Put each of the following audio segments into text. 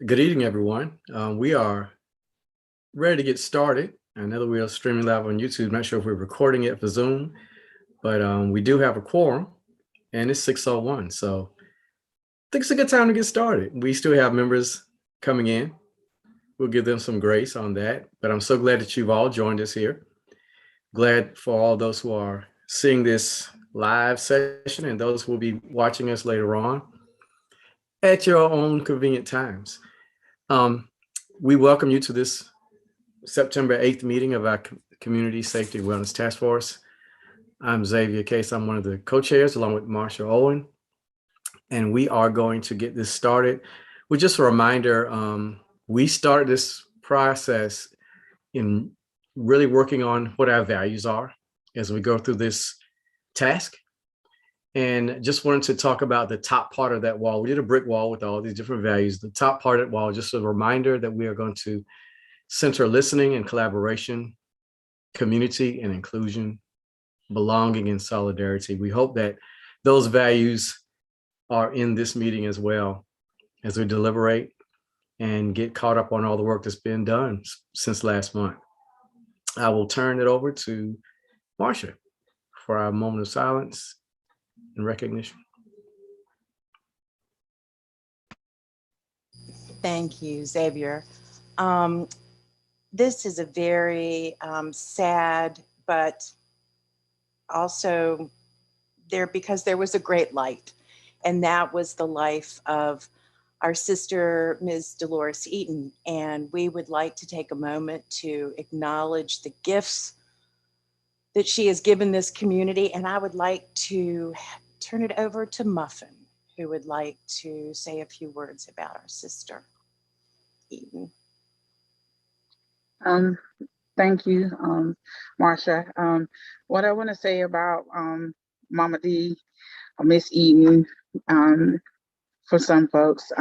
Good evening, everyone. We are ready to get started. I know that we are streaming live on YouTube. Not sure if we're recording it for Zoom, but we do have a quorum, and it's 6:01. So I think it's a good time to get started. We still have members coming in. We'll give them some grace on that. But I'm so glad that you've all joined us here. Glad for all those who are seeing this live session and those who will be watching us later on at your own convenient times. We welcome you to this September 8th meeting of our Community Safety Wellness Task Force. I'm Xavier Cason. I'm one of the co-chairs along with Marcia, Owen, and we are going to get this started with just a reminder. We started this process in really working on what our values are as we go through this task. And just wanted to talk about the top part of that wall. We did a brick wall with all these different values. The top part of that wall, just a reminder that we are going to center listening and collaboration, community and inclusion, belonging and solidarity. We hope that those values are in this meeting as well as we deliberate and get caught up on all the work that's been done since last month. I will turn it over to Marcia for our moment of silence and recognition. Thank you, Xavier. This is a very sad, but also because there was a great light, and that was the life of our sister, Ms. Dolores Eaton. And we would like to take a moment to acknowledge the gifts that she has given this community. And I would like to turn it over to Muffin, who would like to say a few words about our sister, Eaton. Thank you, Marcia. What I want to say about Mama D, Miss Eaton, for some folks,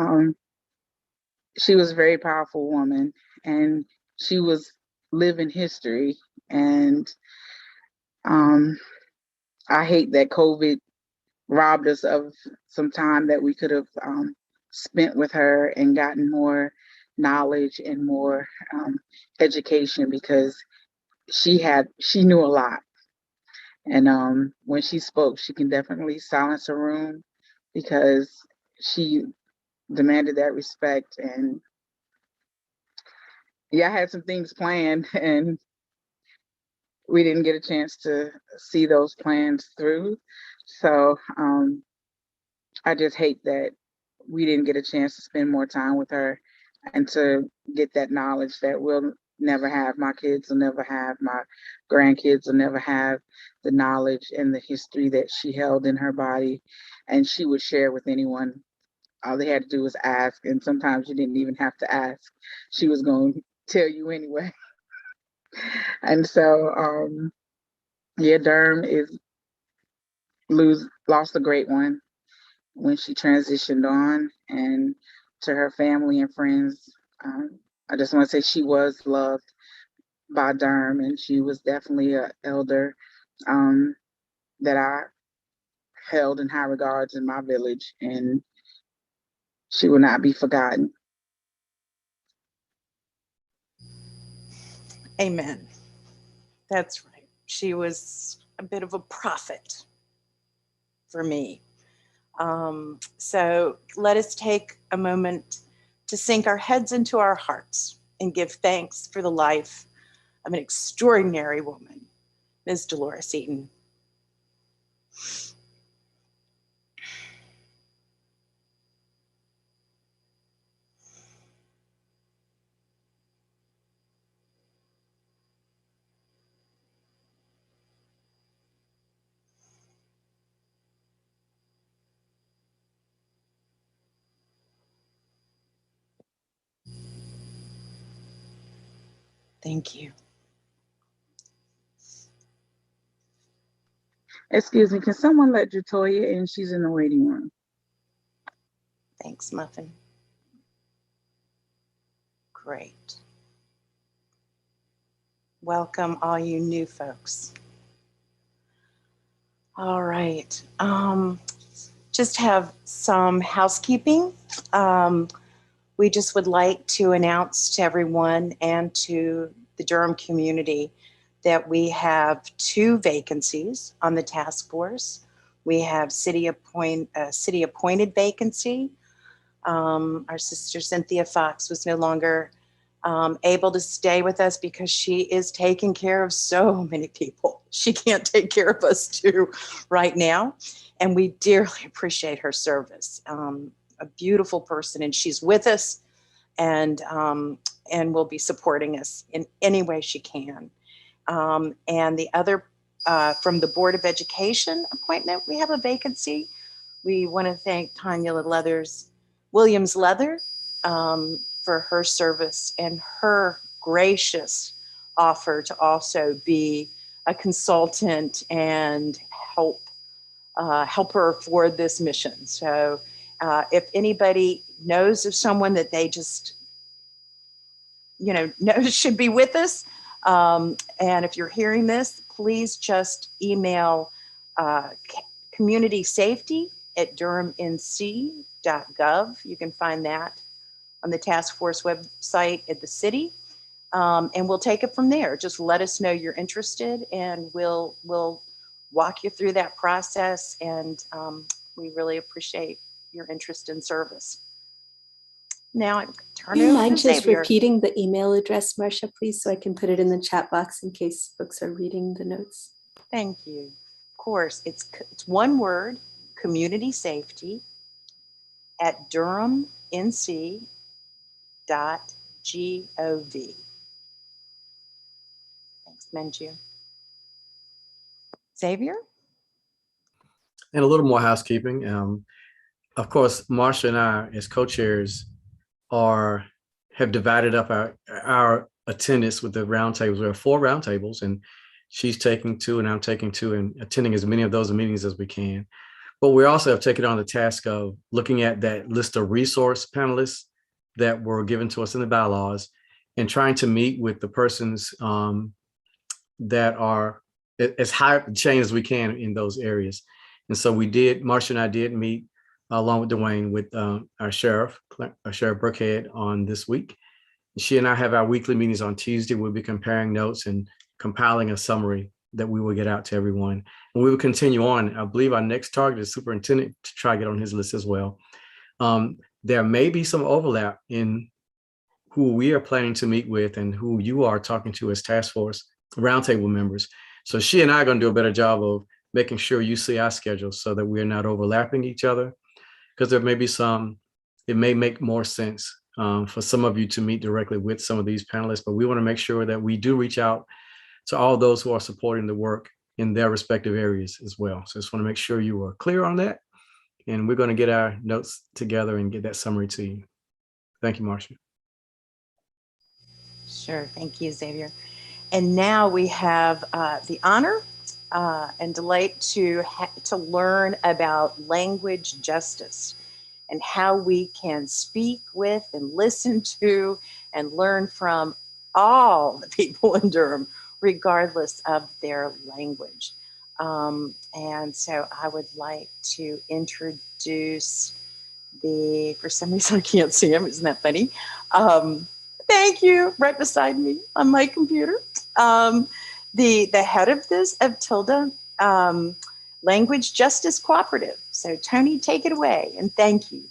she was a very powerful woman, and she was living history. And I hate that COVID robbed us of some time that we could have spent with her and gotten more knowledge and more education, because she knew a lot. And when she spoke, she can definitely silence a room, because she demanded that respect. And yeah, I had some things planned, and we didn't get a chance to see those plans through. So I just hate that we didn't get a chance to spend more time with her and to get that knowledge that we'll never have. My kids will never have, my grandkids will never have the knowledge and the history that she held in her body, and she would share with anyone. All they had to do was ask, and sometimes you didn't even have to ask. She was going to tell you anyway. And so, yeah, Durham lost a great one when she transitioned on. And to her family and friends, I just want to say she was loved by Durham, and she was definitely an elder that I held in high regards in my village, and she will not be forgotten. Amen. That's right. She was a bit of a prophet for me. So let us take a moment to sink our heads into our hearts and give thanks for the life of an extraordinary woman, Ms. Dolores Eaton. Thank you. Excuse me, can someone let Jatoia in? She's in the waiting room. Thanks, Muffin. Great. Welcome all you new folks. All right. Just have some housekeeping. we just would like to announce to everyone and to the Durham community that we have 2 vacancies on the task force. We have city appointed vacancy. Our sister Cynthia Fox was no longer able to stay with us because she is taking care of so many people. She can't take care of us too right now. And we dearly appreciate her service. A beautiful person, and she's with us and will be supporting us in any way she can. And the other, from the Board of Education appointment, we have a vacancy. We want to thank Tonya Williams Leather for her service and her gracious offer to also be a consultant and helper for this mission. So if anybody knows of someone that they just, knows should be with us, and if you're hearing this, please just email community safety at durhamnc.gov. You can find that on the task force website at the city. And we'll take it from there. Just let us know you're interested and we'll walk you through that process. And we really appreciate your interest in service. Now I turn Do you over mind to just Xavier. repeating the email address, Marcia, please, so I can put it in the chat box in case folks are reading the notes? Thank you. Of course, it's one word, community safety at durhamnc.gov. Thanks, Manju. Xavier? And a little more housekeeping. Of course, Marcia and I, as co-chairs, have divided up our attendance with the roundtables. We have 4 roundtables, and she's taking 2, and I'm taking 2, and attending as many of those meetings as we can. But we also have taken on the task of looking at that list of resource panelists that were given to us in the bylaws and trying to meet with the persons that are as high up the chain as we can in those areas. And so Marcia and I did meet along with Dwayne with our Sheriff Brookhead on this week. She and I have our weekly meetings on Tuesday. We'll be comparing notes and compiling a summary that we will get out to everyone. And we will continue on. I believe our next target is superintendent to try to get on his list as well. There may be some overlap in who we are planning to meet with and who you are talking to as task force roundtable members. So she and I are going to do a better job of making sure you see our schedules so that we're not overlapping each other. Because there may be it may make more sense for some of you to meet directly with some of these panelists, but we want to make sure that we do reach out to all those who are supporting the work in their respective areas as well. So I just want to make sure you are clear on that. And we're going to get our notes together and get that summary to you. Thank you, Marcia. Sure, thank you, Xavier. And now we have the honor and delight to learn about language justice and how we can speak with and listen to and learn from all the people in Durham, regardless of their language. And so I would like to introduce for some reason I can't see him, isn't that funny? Thank you, right beside me on my computer. The head of Tilda Language Justice Cooperative. So Tony, take it away and thank you.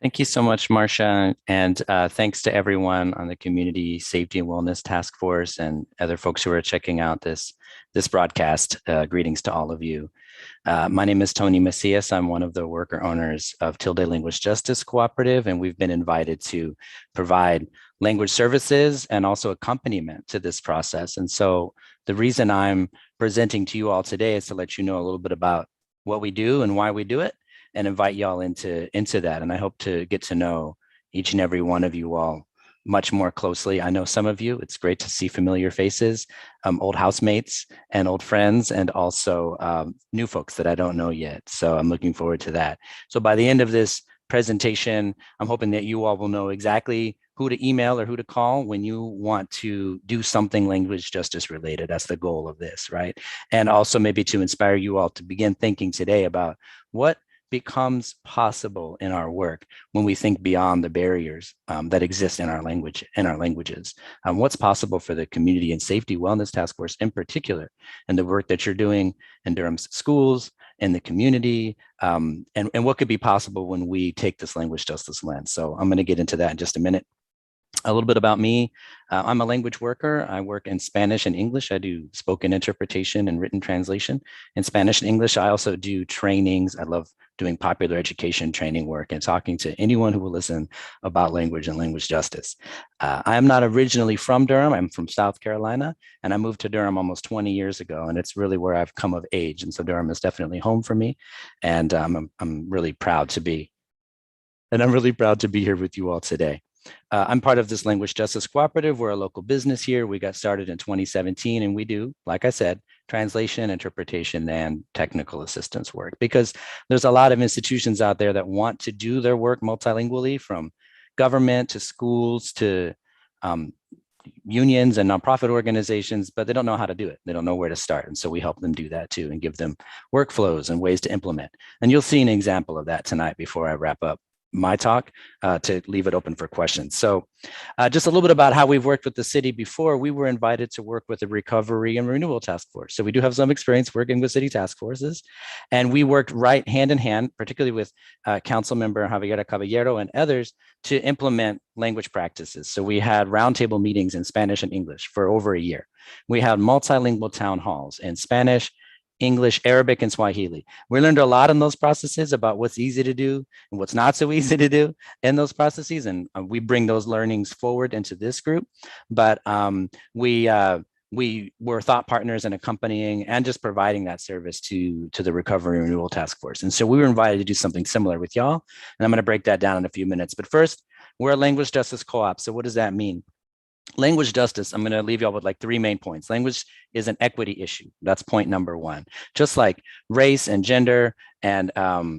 Thank you so much, Marcia, and thanks to everyone on the Community Safety and Wellness Task Force and other folks who are checking out this broadcast. Greetings to all of you. My name is Tony Macias. I'm one of the worker owners of Tilde Language Justice Cooperative, and we've been invited to provide language services and also accompaniment to this process. And so the reason I'm presenting to you all today is to let you know a little bit about what we do and why we do it, and invite y'all into that. And I hope to get to know each and every one of you all much more closely. I know some of you, it's great to see familiar faces, old housemates and old friends, and also new folks that I don't know yet. So I'm looking forward to that. So by the end of this presentation, I'm hoping that you all will know exactly who to email or who to call when you want to do something language justice related. That's the goal of this, right? And also maybe to inspire you all to begin thinking today about what becomes possible in our work when we think beyond the barriers that exist in our languages. What's possible for the Community and Safety Wellness Task Force in particular, and the work that you're doing in Durham's schools, in the community, and what could be possible when we take this language justice lens. So I'm going to get into that in just a minute. A little bit about me. I'm a language worker. I work in Spanish and English. I do spoken interpretation and written translation in Spanish and English. I also do trainings. I love doing popular education training work and talking to anyone who will listen about language and language justice. I am not originally from Durham. I'm from South Carolina, and I moved to Durham almost 20 years ago, and it's really where I've come of age. And so Durham is definitely home for me, and I'm really proud to be. And I'm really proud to be here with you all today. I'm part of this Language Justice Cooperative. We're a local business here. We got started in 2017, and we do, like I said, translation, interpretation, and technical assistance work, because there's a lot of institutions out there that want to do their work multilingually, from government to schools to unions and nonprofit organizations, but they don't know how to do it. They don't know where to start. And so we help them do that too, and give them workflows and ways to implement. And you'll see an example of that tonight before I wrap up my talk, to leave it open for questions. So just a little bit about how we've worked with the city before. We were invited to work with the Recovery and Renewal Task Force. So we do have some experience working with city task forces, and we worked right hand in hand, particularly with Council Member Javier Caballero and others, to implement language practices. So we had roundtable meetings in Spanish and English for over a year. We had multilingual town halls in Spanish, English, Arabic, and Swahili. We learned a lot in those processes about what's easy to do and what's not so easy to do in those processes. And we bring those learnings forward into this group. But we were thought partners in accompanying and just providing that service to the Recovery and Renewal Task Force. And so we were invited to do something similar with y'all. And I'm going to break that down in a few minutes. But first, we're a language justice co-op. So what does that mean? Language justice, I'm going to leave y'all with like 3 main points. Language is an equity issue. That's point number 1. Just like race and gender and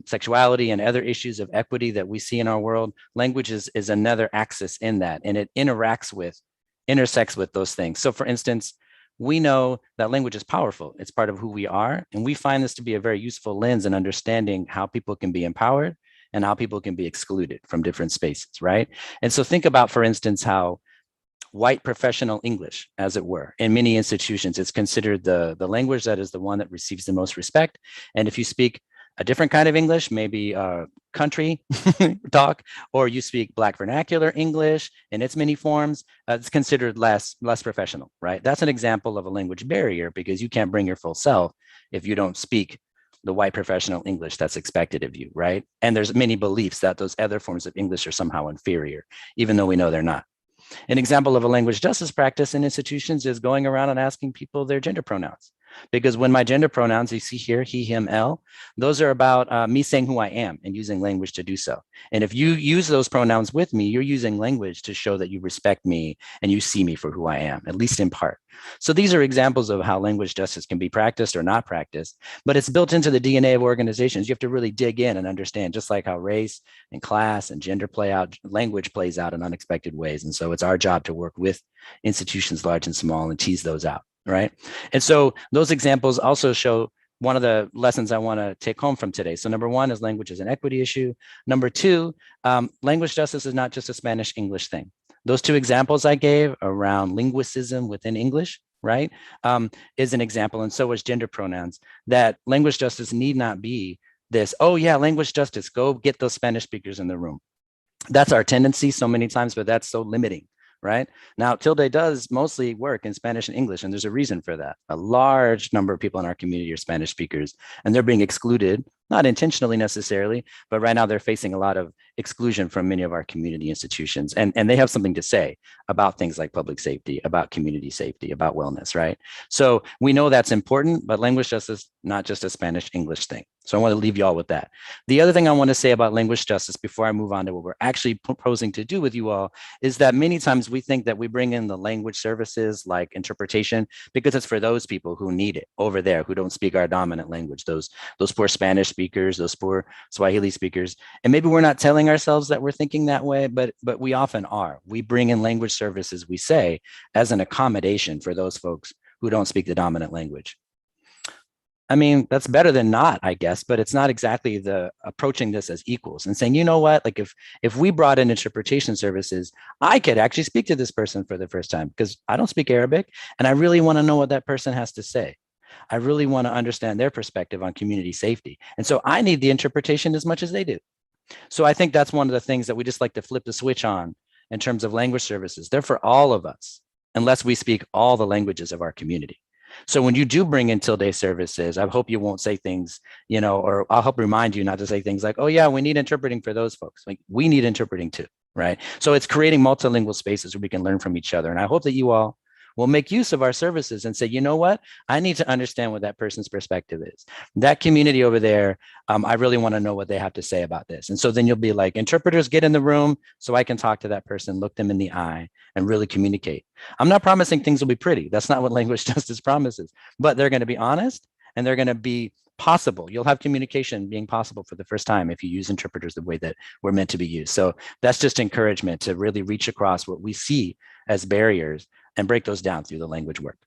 sexuality and other issues of equity that we see in our world, language is another axis in that, and it intersects with those things. So for instance, we know that language is powerful. It's part of who we are. And we find this to be a very useful lens in understanding how people can be empowered and how people can be excluded from different spaces, right? And so think about, for instance, how white professional English, as it were, in many institutions, it's considered the language that is the one that receives the most respect. And if you speak a different kind of English, maybe country talk, or you speak Black vernacular English in its many forms, it's considered less professional, right? That's an example of a language barrier, because you can't bring your full self if you don't speak the white professional English that's expected of you, right? And there's many beliefs that those other forms of English are somehow inferior, even though we know they're not. An example of a language justice practice in institutions is going around and asking people their gender pronouns. Because when my gender pronouns, you see here, he, him, elle, those are about me saying who I am and using language to do so. And if you use those pronouns with me, you're using language to show that you respect me and you see me for who I am, at least in part. So these are examples of how language justice can be practiced or not practiced, but it's built into the DNA of organizations. You have to really dig in and understand, just like how race and class and gender play out, language plays out in unexpected ways. And so it's our job to work with institutions large and small and tease those out. Right. And so those examples also show one of the lessons I want to take home from today. So number 1 is language is an equity issue. Number 2, language justice is not just a Spanish-English thing. Those 2 examples I gave around linguicism within English, right, is an example. And so is gender pronouns, that language justice need not be this, oh yeah, language justice, go get those Spanish speakers in the room. That's our tendency so many times, but that's so limiting. Right now, Tilde does mostly work in Spanish and English, and there's a reason for that. A large number of people in our community are Spanish speakers, and they're being excluded, not intentionally necessarily, but right now they're facing a lot of exclusion from many of our community institutions. And they have something to say about things like public safety, about community safety, about wellness, right? So we know that's important, but language justice, not just a Spanish-English thing. So I want to leave you all with that. The other thing I want to say about language justice before I move on to what we're actually proposing to do with you all is that many times we think that we bring in the language services like interpretation because it's for those people who need it over there, who don't speak our dominant language, those poor Spanish speakers, those poor Swahili speakers. And maybe we're not telling ourselves that we're thinking that way, but we often are. We bring in language services, we say, as an accommodation for those folks who don't speak the dominant language. I mean, that's better than not, I guess, but it's not exactly the approaching this as equals and saying, you know what, like if we brought in interpretation services, I could actually speak to this person for the first time because I don't speak Arabic and I really want to know what that person has to say. I really want to understand their perspective on community safety. And so I need the interpretation as much as they do. So I think that's one of the things that we just like to flip the switch on in terms of language services. They're for all of us, unless we speak all the languages of our community. So when you do bring in till day services, I hope you won't say things, or I'll help remind you not to say things like, oh yeah, we need interpreting for those folks. Like we need interpreting too, right? So it's creating multilingual spaces where we can learn from each other. And I hope that you all will make use of our services and say, you know what, I need to understand what that person's perspective is. That community over there, I really want to know what they have to say about this. And so then you'll be like, interpreters, get in the room so I can talk to that person, look them in the eye and really communicate. I'm not promising things will be pretty. That's not what language justice promises, but they're going to be honest and they're going to be possible. You'll have communication being possible for the first time if you use interpreters the way that we're meant to be used. So that's just encouragement to really reach across what we see as barriers and break those down through the language work.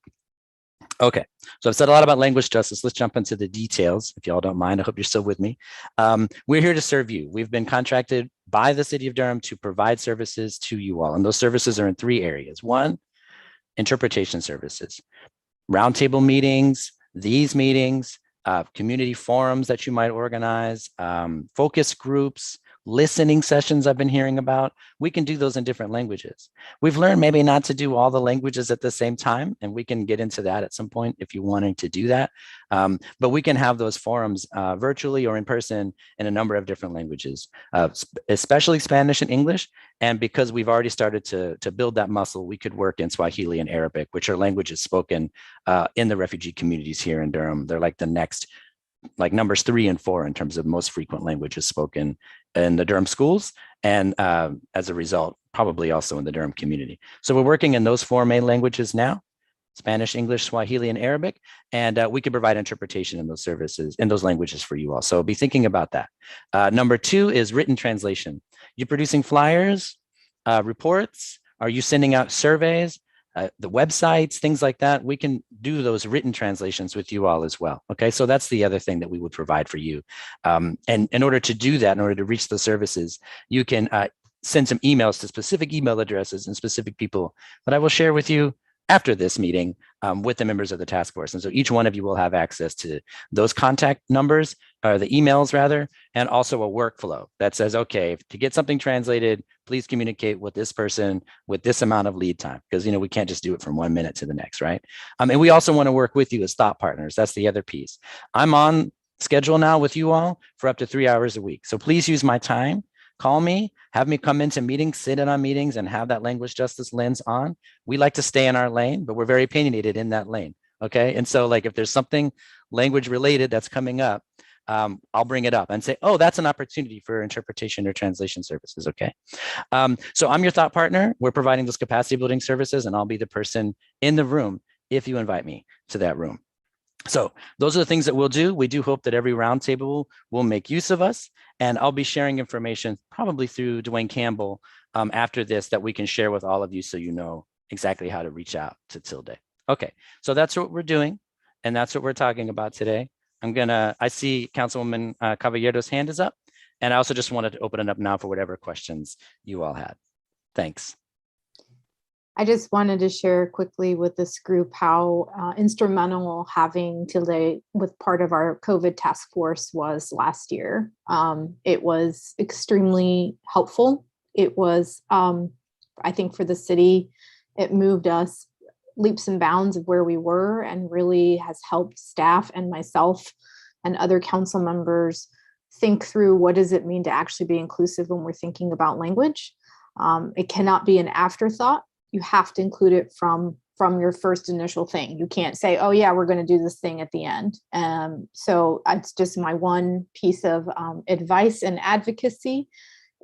Okay, so I've said a lot about language justice. Let's jump into the details, if y'all don't mind. I hope you're still with me. We're here to serve you. We've been contracted by the city of Durham to provide services to you all. And those services are in 3 areas. 1, interpretation services, roundtable meetings, these meetings, community forums that you might organize, focus groups, listening sessions I've been hearing about. We can do those in different languages. We've learned maybe not to do all the languages at the same time, and we can get into that at some point if you're wanting to do that. But we can have those forums virtually or in person in a number of different languages, especially Spanish and English. And because we've already started to build that muscle, we could work in Swahili and Arabic, which are languages spoken in the refugee communities here in Durham. They're like the next, like numbers 3 and 4 in terms of most frequent languages spoken in the Durham schools. And as a result, probably also in the Durham community. So we're working in those 4 main languages now: Spanish, English, Swahili, and Arabic. And we can provide interpretation in those services, in those languages for you all. So be thinking about that. Number 2 is written translation. You producing flyers, reports? Are you sending out surveys? The websites, things like that, we can do those written translations with you all as well. Okay, so that's the other thing that we would provide for you. And in order to do that, in order to reach the services, you can send some emails to specific email addresses and specific people that I will share with you after this meeting with the members of the task force. And so each one of you will have access to those contact numbers, or the emails rather, and also a workflow that says, okay, to get something translated, please communicate with this person with this amount of lead time, because we can't just do it from 1 minute to the next, right? And we also want to work with you as thought partners. That's the other piece. I'm on schedule now with you all for up to 3 hours a week. So please use my time. Call me, have me come into meetings, sit in on meetings, and have that language justice lens on. We like to stay in our lane, but we're very opinionated in that lane, okay? And so like if there's something language related that's coming up, I'll bring it up and say, oh, that's an opportunity for interpretation or translation services, okay? So I'm your thought partner. We're providing those capacity building services, and I'll be the person in the room if you invite me to that room. So those are the things that we'll do. We do hope that every roundtable will make use of us, and I'll be sharing information probably through Dwayne Campbell after this that we can share with all of you so you know exactly how to reach out to Tilde. Okay, so that's what we're doing, and that's what we're talking about today. I see Councilwoman Caballero's hand is up, and I also just wanted to open it up now for whatever questions you all had. Thanks. I just wanted to share quickly with this group how instrumental having Tilde with part of our COVID task force was last year. It was extremely helpful. It was, I think for the city, it moved us leaps and bounds of where we were, and really has helped staff and myself and other council members think through what does it mean to actually be inclusive when we're thinking about language. It cannot be an afterthought. You have to include it from your first initial thing. You can't say, oh yeah, we're going to do this thing at the end. So it's just my one piece of advice and advocacy,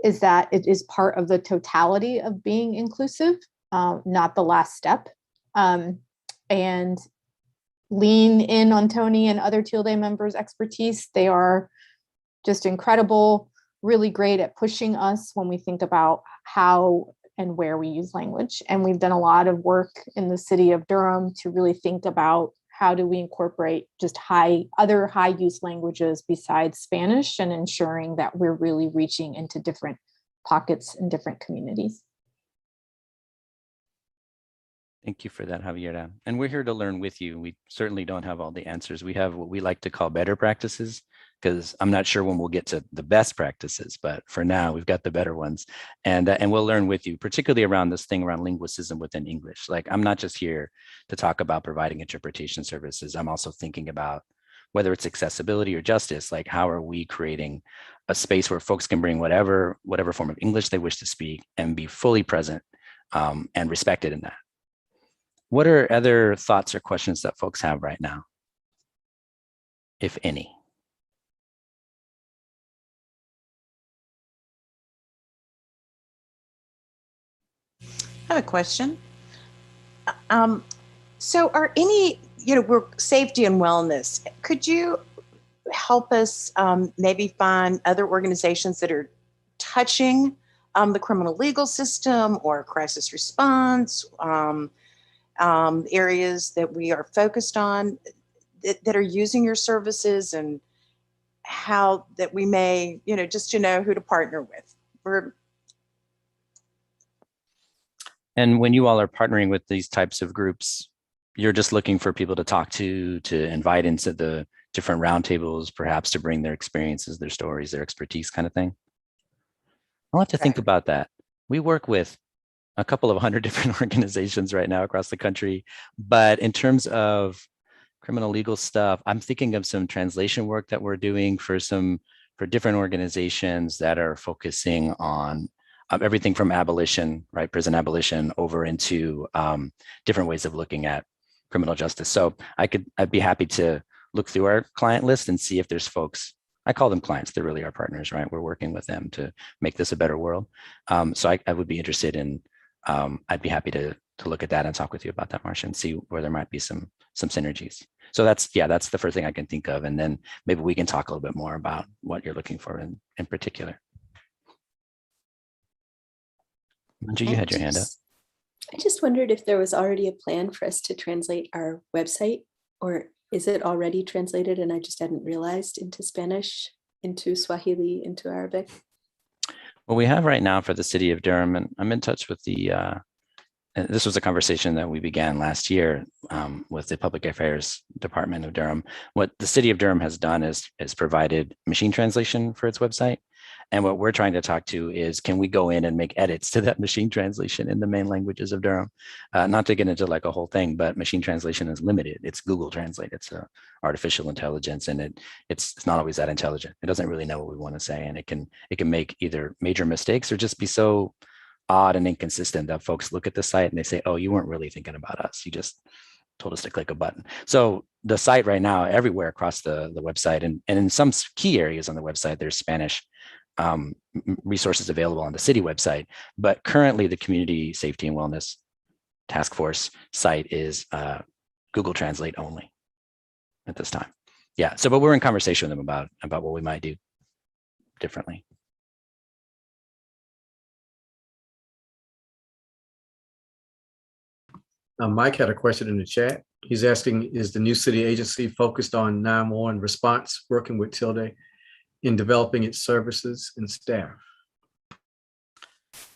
is that it is part of the totality of being inclusive, not the last step. And lean in on Tony and other Tilde members' expertise. They are just incredible, really great at pushing us when we think about how and where we use language. And we've done a lot of work in the city of Durham to really think about how do we incorporate just other high use languages besides Spanish, and ensuring that we're really reaching into different pockets and different communities. Thank you for that, Javiera. And we're here to learn with you. We certainly don't have all the answers. We have what we like to call better practices, because I'm not sure when we'll get to the best practices, but for now we've got the better ones. And we'll learn with you, particularly around this thing around linguicism within English. Like, I'm not just here to talk about providing interpretation services. I'm also thinking about whether it's accessibility or justice, like how are we creating a space where folks can bring whatever form of English they wish to speak and be fully present and respected in that. What are other thoughts or questions that folks have right now, if any? I have a question. So are any, we're safety and wellness. Could you help us maybe find other organizations that are touching the criminal legal system or crisis response, areas that we are focused on that are using your services, and how that we may, just to know who to partner with? And when you all are partnering with these types of groups, you're just looking for people to talk to invite into the different roundtables, perhaps to bring their experiences, their stories, their expertise kind of thing? I'll have to think about that. We work with a couple of 100 different organizations right now across the country, but in terms of criminal legal stuff, I'm thinking of some translation work that we're doing for different organizations that are focusing on everything from abolition, right, prison abolition, over into different ways of looking at criminal justice. So I'd be happy to look through our client list and see if there's folks. I call them clients. They're really our partners, right? We're working with them to make this a better world. So I would be interested in. I'd be happy to look at that and talk with you about that, Marcia, and see where there might be some synergies. So that's the first thing I can think of, and then maybe we can talk a little bit more about what you're looking for in particular. Manju, you had your hand up. I just wondered if there was already a plan for us to translate our website, or is it already translated and I just hadn't realized, into Spanish, into Swahili, into Arabic? Well, we have right now for the city of Durham, and I'm in touch with this was a conversation that we began last year with the Public Affairs Department of Durham. What the city of Durham has done is provided machine translation for its website. And what we're trying to talk to is, can we go in and make edits to that machine translation in the main languages of Durham? Not to get into like a whole thing, but machine translation is limited. It's Google Translate. It's artificial intelligence, and it's not always that intelligent. It doesn't really know what we want to say, and it can make either major mistakes or just be so odd and inconsistent that folks look at the site and they say, oh, you weren't really thinking about us. You just told us to click a button. So the site right now, everywhere across the website, and in some key areas on the website, there's Spanish resources available on the city website. But currently the Community Safety and Wellness Task Force site is Google Translate only at this time. Yeah, so but we're in conversation with them about what we might do differently. Mike had a question in the chat. He's asking, is the new city agency focused on 911 response, working with Tilde in developing its services and staff?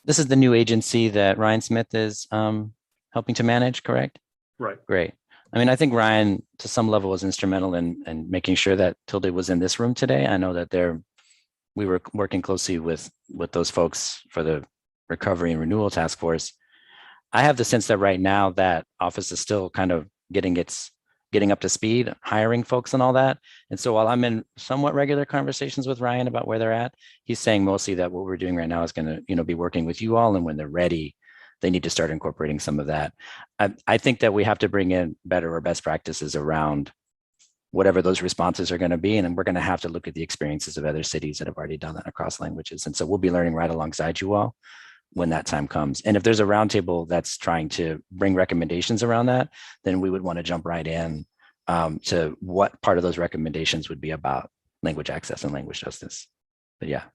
This is the new agency that Ryan Smith is helping to manage, correct? Right. Great. I mean, I think Ryan, to some level, was instrumental in making sure that Tilde was in this room today. I know that we were working closely with those folks for the Recovery and Renewal Task Force. I have the sense that right now that office is still kind of getting up to speed, hiring folks and all that. And so while I'm in somewhat regular conversations with Ryan about where they're at, he's saying mostly that what we're doing right now is going to, be working with you all. And when they're ready, they need to start incorporating some of that. I think that we have to bring in better or best practices around whatever those responses are going to be. And then we're going to have to look at the experiences of other cities that have already done that across languages. And so we'll be learning right alongside you all when that time comes. And if there's a roundtable that's trying to bring recommendations around that, then we would want to jump right in to what part of those recommendations would be about language access and language justice. But yeah.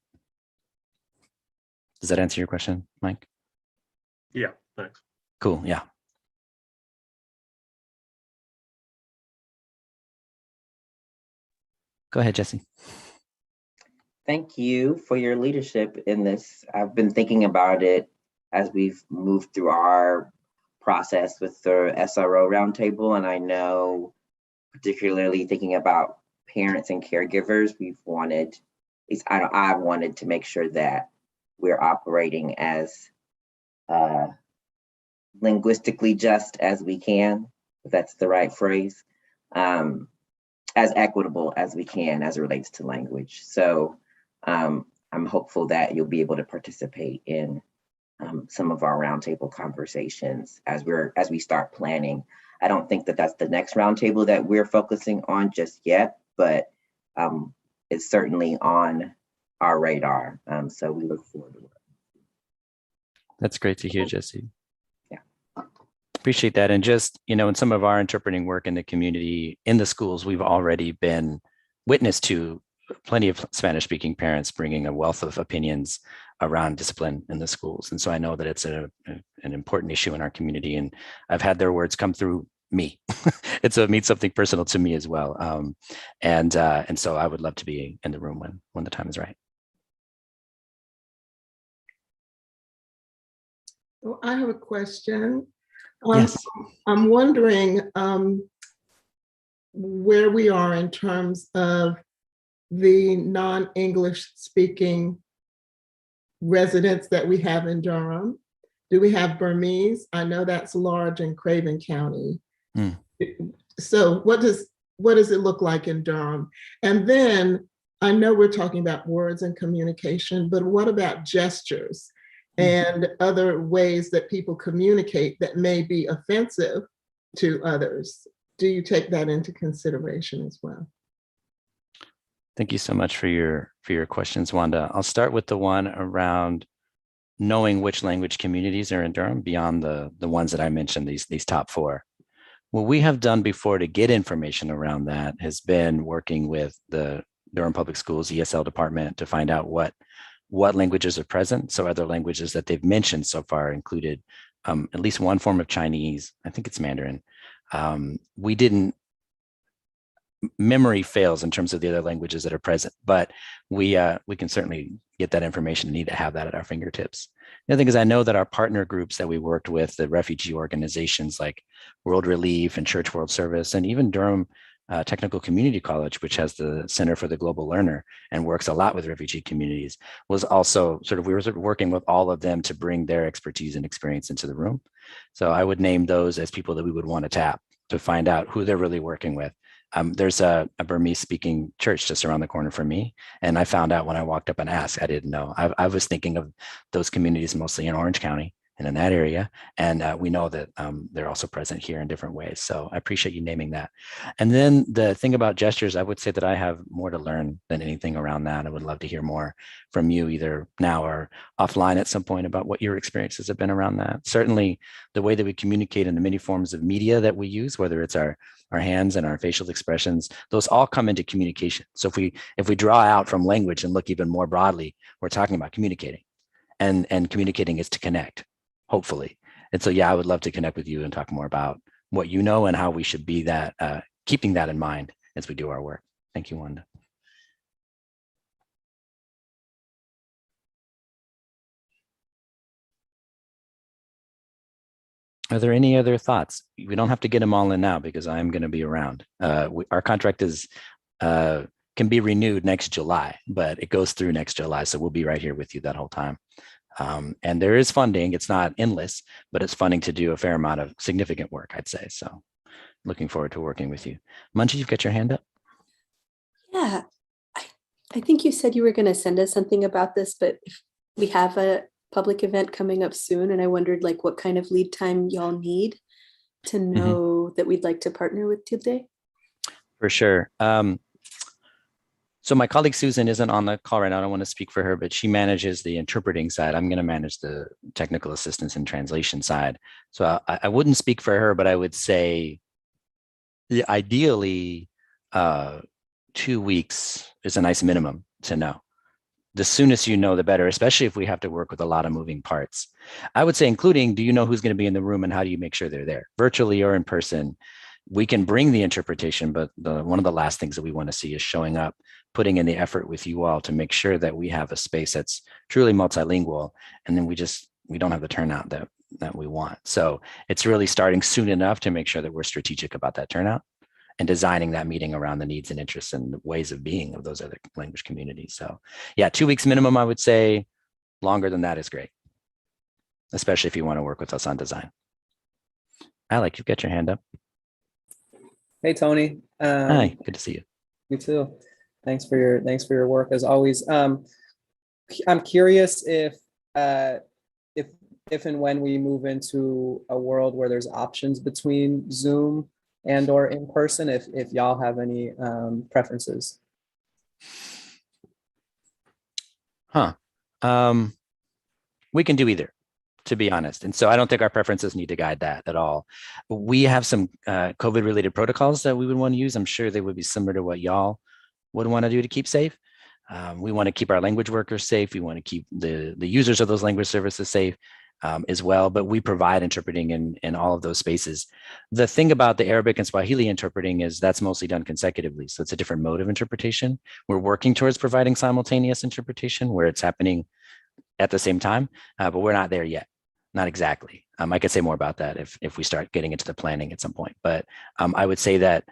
Does that answer your question, Mike? Yeah, thanks. Cool, yeah. Go ahead, Jesse. Thank you for your leadership in this. I've been thinking about it as we've moved through our process with the SRO roundtable, and I know, particularly thinking about parents and caregivers, we've wanted, at least I wanted to make sure that we're operating as linguistically just as we can, if that's the right phrase, as equitable as we can as it relates to language. So I'm hopeful that you'll be able to participate in some of our roundtable conversations as we start planning. I don't think that that's the next roundtable that we're focusing on just yet, but it's certainly on our radar. So we look forward to it. That's great to hear, Jesse. Yeah. Appreciate that. And just, in some of our interpreting work in the community, in the schools, we've already been witness to plenty of Spanish-speaking parents bringing a wealth of opinions around discipline in the schools. And so I know that it's an important issue in our community, and I've had their words come through me. It means something personal to me as well. And so I would love to be in the room when the time is right. Well, I have a question. Yes. I'm wondering where we are in terms of the non-English speaking residents that we have in Durham. Do we have Burmese? I know that's large in Craven County. Mm. So what does it look like in Durham? And then I know we're talking about words and communication, but what about gestures and other ways that people communicate that may be offensive to others? Do you take that into consideration as well? Thank you so much for your questions, Wanda. I'll start with the one around knowing which language communities are in Durham beyond the ones that I mentioned, these top four. What we have done before to get information around that has been working with the Durham Public Schools ESL department to find out what languages are present. So other languages that they've mentioned so far included at least one form of Chinese. I think it's Mandarin. Memory fails in terms of the other languages that are present, but we can certainly get that information and need to have that at our fingertips. The other thing is I know that our partner groups that we worked with, the refugee organizations like World Relief and Church World Service, and even Durham Technical Community College, which has the Center for the Global Learner and works a lot with refugee communities, was also we were working with all of them to bring their expertise and experience into the room. So I would name those as people that we would want to tap to find out who they're really working with. There's a Burmese speaking church just around the corner from me. And I found out when I walked up and asked, I didn't know. I was thinking of those communities mostly in Orange County and in that area. And we know that they're also present here in different ways. So I appreciate you naming that. And then the thing about gestures, I would say that I have more to learn than anything around that. I would love to hear more from you either now or offline at some point about what your experiences have been around that. Certainly the way that we communicate in the many forms of media that we use, whether it's our hands and our facial expressions, those all come into communication. So if we draw out from language and look even more broadly, we're talking about communicating, and communicating is to connect, hopefully. And so, yeah, I would love to connect with you and talk more about what you know and how we should be keeping that in mind as we do our work. Thank you, Wanda. Are there any other thoughts? We don't have to get them all in now because I'm going to be around. Our contract can be renewed next July, but it goes through next July. So we'll be right here with you that whole time. And there is funding. It's not endless, but it's funding to do a fair amount of significant work, I'd say. So looking forward to working with you. Manju, you've got your hand up. Yeah, I think you said you were going to send us something about this, but if we have a public event coming up soon, and I wondered what kind of lead time y'all need to know that we'd like to partner with today. For sure. So my colleague Susan isn't on the call right now. I don't want to speak for her, but she manages the interpreting side. I'm going to manage the technical assistance and translation side. So I wouldn't speak for her, but I would say ideally 2 weeks is a nice minimum to know. The soonest you know, the better, especially if we have to work with a lot of moving parts. I would say including, do you know who's going to be in the room and how do you make sure they're there, virtually or in person? we can bring the interpretation, but one of the last things that we want to see is showing up, putting in the effort with you all to make sure that we have a space that's truly multilingual, and then we don't have the turnout that we want. So it's really starting soon enough to make sure that we're strategic about that turnout and designing that meeting around the needs and interests and ways of being of those other language communities. So yeah, 2 weeks minimum, I would say. Longer than that is great, especially if you want to work with us on design. Alec, you've got your hand up. Hey, Tony. Hi, good to see you. You too. Thanks for your work as always. I'm curious if and when we move into a world where there's options between Zoom and or in person, if y'all have any preferences. We can do either, to be honest. And so I don't think our preferences need to guide that at all. We have some COVID related protocols that we would want to use. I'm sure they would be similar to what y'all would want to do to keep safe. We want to keep our language workers safe. We want to keep the users of those language services safe as well, but we provide interpreting in all of those spaces. The thing about the Arabic and Swahili interpreting is that's mostly done consecutively. So it's a different mode of interpretation. We're working towards providing simultaneous interpretation where it's happening at the same time, but we're not there yet. Not exactly. I could say more about that if we start getting into the planning at some point, but I would say that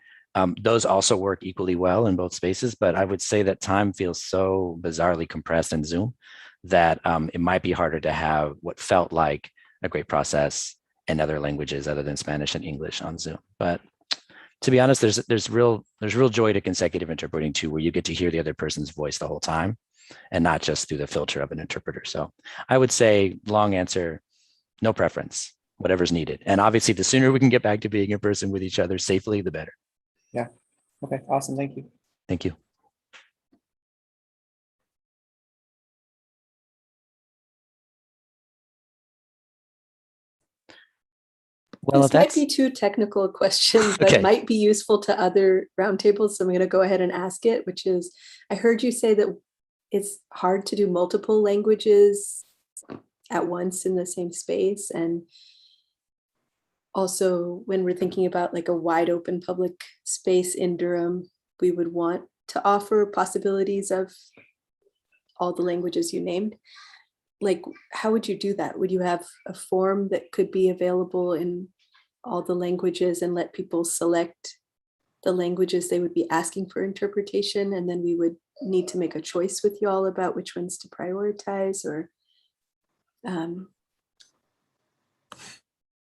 those also work equally well in both spaces, but I would say that time feels so bizarrely compressed in Zoom that it might be harder to have what felt like a great process in other languages other than Spanish and English on Zoom. But to be honest, there's real joy to consecutive interpreting too, where you get to hear the other person's voice the whole time and not just through the filter of an interpreter. So I would say, long answer, no preference, whatever's needed. And obviously the sooner we can get back to being in person with each other safely, the better. Yeah. Okay, awesome. Thank you. Thank you. Well, this might be too technical a question, but okay. Might be useful to other roundtables. So I'm going to go ahead and ask it, which is, I heard you say that it's hard to do multiple languages at once in the same space. And also when we're thinking about like a wide open public space in Durham, we would want to offer possibilities of all the languages you named. Like, how would you do that? Would you have a form that could be available in all the languages and let people select the languages they would be asking for interpretation? And then we would need to make a choice with you all about which ones to prioritize, or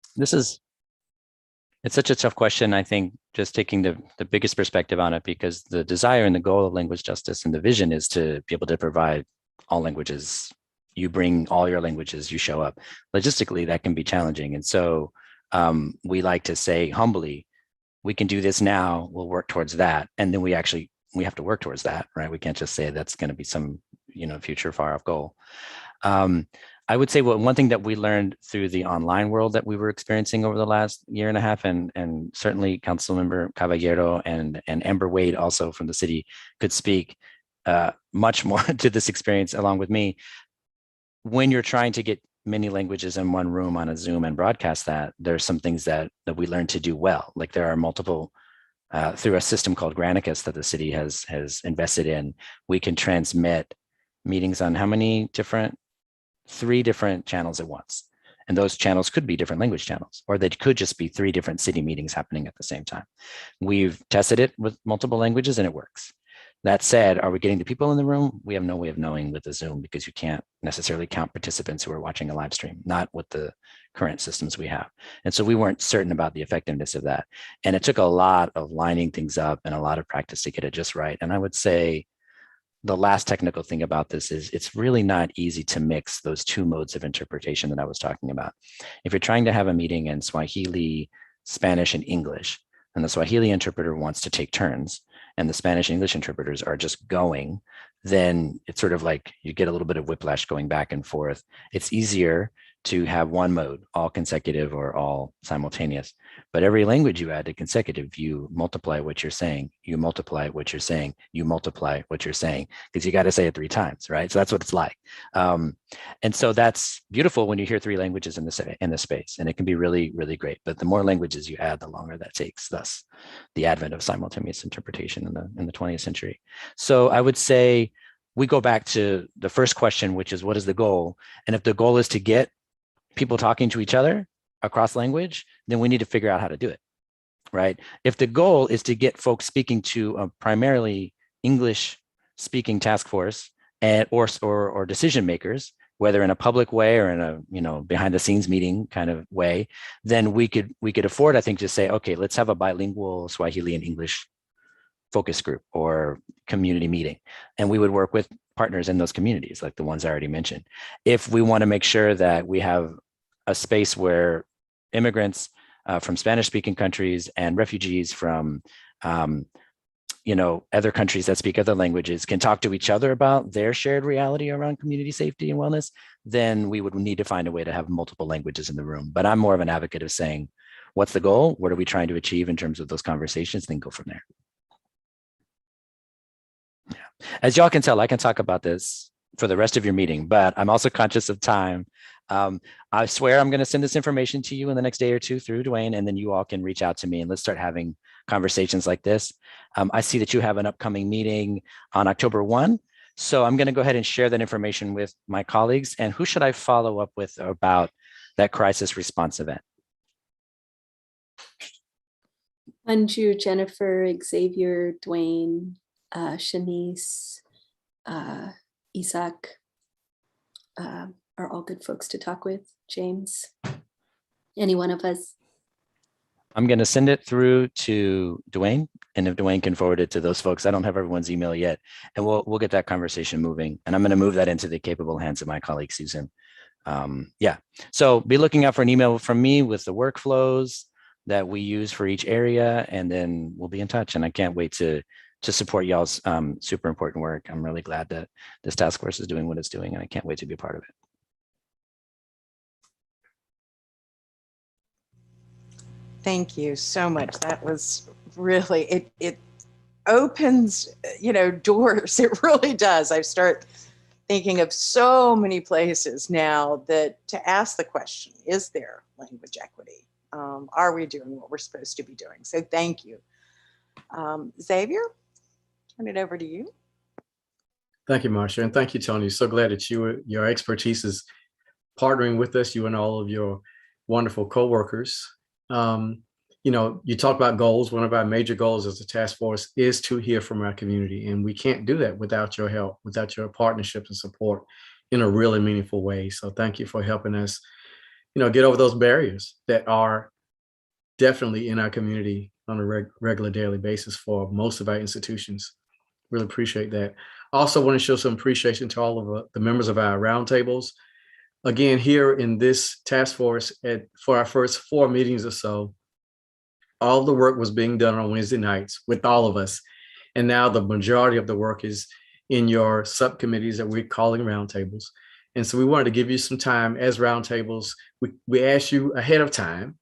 it's such a tough question. I think just taking the biggest perspective on it, because the desire and the goal of language justice and the vision is to be able to provide all languages. You bring all your languages, you show up. Logistically, that can be challenging. And so we like to say humbly, we can do this now, we'll work towards that. And then we have to work towards that, right? We can't just say that's going to be some, future far off goal. I would say one thing that we learned through the online world that we were experiencing over the last year and a half, and certainly Councilmember Caballero and Amber Wade also from the city could speak much more to this experience along with me. When you're trying to get many languages in one room on a Zoom and broadcast that, there's some things that we learned to do well. Like there are multiple, through a system called Granicus that the city has invested in, we can transmit meetings on how many different, 3 different channels at once. And those channels could be different language channels, or they could just be 3 different city meetings happening at the same time. We've tested it with multiple languages and it works. That said, are we getting the people in the room? We have no way of knowing with the Zoom, because you can't necessarily count participants who are watching a live stream, not with the current systems we have. And so we weren't certain about the effectiveness of that. And it took a lot of lining things up and a lot of practice to get it just right. And I would say the last technical thing about this is it's really not easy to mix those 2 modes of interpretation that I was talking about. If you're trying to have a meeting in Swahili, Spanish, and English, and the Swahili interpreter wants to take turns, and the Spanish and English interpreters are just going then it's sort of like you get a little bit of whiplash going back and forth. It's easier to have one mode, all consecutive or all simultaneous. But every language you add to consecutive, you multiply what you're saying, you multiply what you're saying, you multiply what you're saying, because you got to say it 3 times, right? So that's what it's like. And so that's beautiful when you hear 3 languages in the space, and it can be really, really great. But the more languages you add, the longer that takes, thus the advent of simultaneous interpretation in the 20th century. So I would say we go back to the first question, which is what is the goal? And if the goal is to get people talking to each other across language, then we need to figure out how to do it, right? If the goal is to get folks speaking to a primarily English speaking task force or decision makers, whether in a public way or in a behind the scenes meeting kind of way, then we could afford, I think, to say, okay, let's have a bilingual Swahili and English focus group or community meeting. And we would work with partners in those communities, like the ones I already mentioned. If we want to make sure that we have a space where immigrants from Spanish-speaking countries and refugees from other countries that speak other languages can talk to each other about their shared reality around community safety and wellness, then we would need to find a way to have multiple languages in the room. But I'm more of an advocate of saying, what's the goal? What are we trying to achieve in terms of those conversations? Then go from there. Yeah. As y'all can tell, I can talk about this for the rest of your meeting, but I'm also conscious of time. I swear I'm going to send this information to you in the next day or two through Dwayne, and then you all can reach out to me and let's start having conversations like this. I see that you have an upcoming meeting on October 1. So I'm going to go ahead and share that information with my colleagues. And who should I follow up with about that crisis response event? Manju, Jennifer, Xavier, Dwayne, Shanise, Isaac are all good folks to talk with. James, any one of us? I'm going to send it through to Dwayne, and if Dwayne can forward it to those folks, I don't have everyone's email yet, and we'll get that conversation moving. And I'm going to move that into the capable hands of my colleague Susan. Yeah, so be looking out for an email from me with the workflows that we use for each area, and then we'll be in touch. And I can't wait to support y'all's super important work. I'm really glad that this task force is doing what it's doing, and I can't wait to be a part of it. Thank you so much. That was really, it opens, doors. It really does. I start thinking of so many places now that to ask the question, is there language equity? Are we doing what we're supposed to be doing? So thank you. Xavier, turn it over to you. Thank you, Marcia, and thank you, Tonya. So glad that your expertise is partnering with us, you and all of your wonderful coworkers. You talk about goals. One of our major goals as a task force is to hear from our community, and we can't do that without your help, without your partnership and support in a really meaningful way. So thank you for helping us, get over those barriers that are definitely in our community on a regular daily basis for most of our institutions. Really appreciate that. Also want to show some appreciation to all of the members of our roundtables. Again, here in this task force for our first 4 meetings or so, all the work was being done on Wednesday nights with all of us. And now the majority of the work is in your subcommittees that we're calling roundtables. And so we wanted to give you some time as roundtables. We asked you ahead of time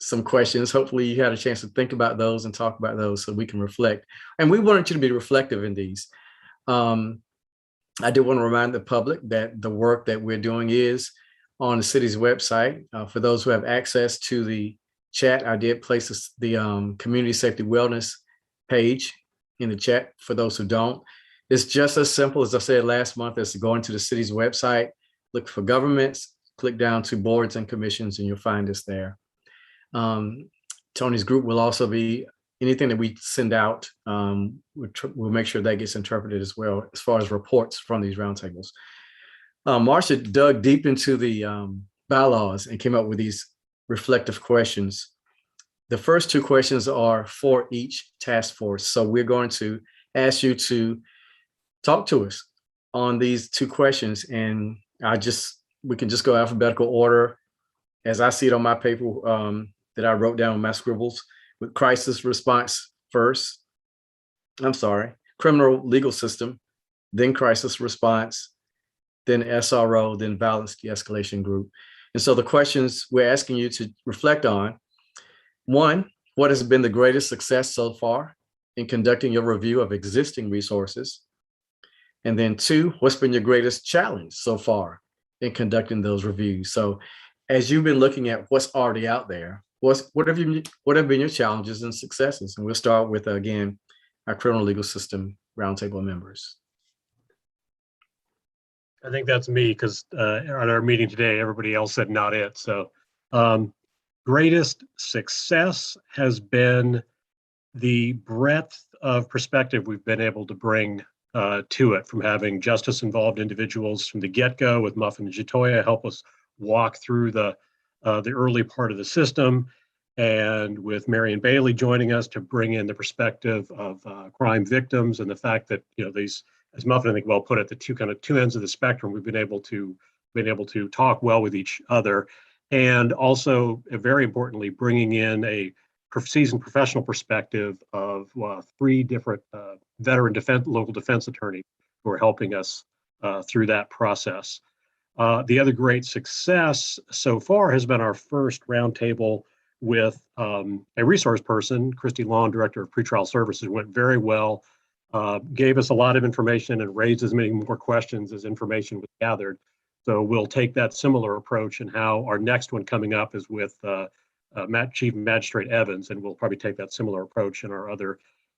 some questions. Hopefully you had a chance to think about those and talk about those so we can reflect. And we wanted you to be reflective in these. I do want to remind the public that the work that we're doing is on the city's website. For those who have access to the chat, I did place the community safety wellness page in the chat. For those who don't, it's just as simple as I said last month as going to the city's website, look for governments, click down to boards and commissions, and you'll find us there. Tony's group will also be anything that we send out, we'll make sure that gets interpreted as well as far as reports from these roundtables. Marcia dug deep into the bylaws and came up with these reflective questions. The first 2 questions are for each task force. So we're going to ask you to talk to us on these 2 questions. And we can just go alphabetical order as I see it on my paper that I wrote down with my scribbles. With crisis response first, criminal legal system then crisis response, then SRO, then violence de-escalation group. And so the questions we're asking you to reflect on: one, what has been the greatest success so far in conducting your review of existing resources? And then two, what's been your greatest challenge so far in conducting those reviews? So as you've been looking at what's already out there, what have been your challenges and successes? And we'll start with, again, our criminal legal system roundtable members. I think that's me, because at our meeting today, everybody else said not it. So greatest success has been the breadth of perspective we've been able to bring to it, from having justice involved individuals from the get-go with Muffin and Jatoia help us walk through the early part of the system, and with Marion Bailey joining us to bring in the perspective of crime victims, and the fact that, you know, these, as Muffin I think well put it, the two ends of the spectrum, we've been able to talk well with each other, and also very importantly bringing in a seasoned professional perspective of three different veteran local defense attorneys who are helping us through that process. The other great success so far has been our first roundtable with a resource person, Christy Long, Director of Pretrial Services. Went very well, gave us a lot of information and raised as many more questions as information was gathered. So we'll take that similar approach, and how our next one coming up is with Chief Magistrate Evans, and we'll probably take that similar approach in our other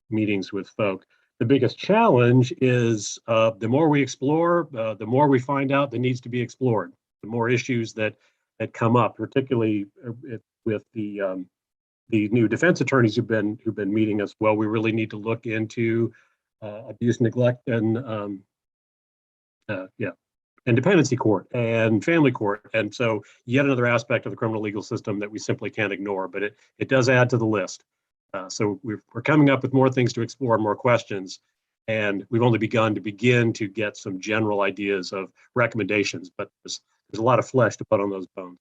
meetings with folk. The biggest challenge is the more we explore, the more we find out that needs to be explored, the more issues that come up, particularly with the new defense attorneys who've been meeting us. Well, we really need to look into abuse, neglect, and dependency court and family court. And so yet another aspect of the criminal legal system that we simply can't ignore, but it does add to the list. So we're coming up with more things to explore, more questions, and we've only begun to get some general ideas of recommendations, but there's a lot of flesh to put on those bones.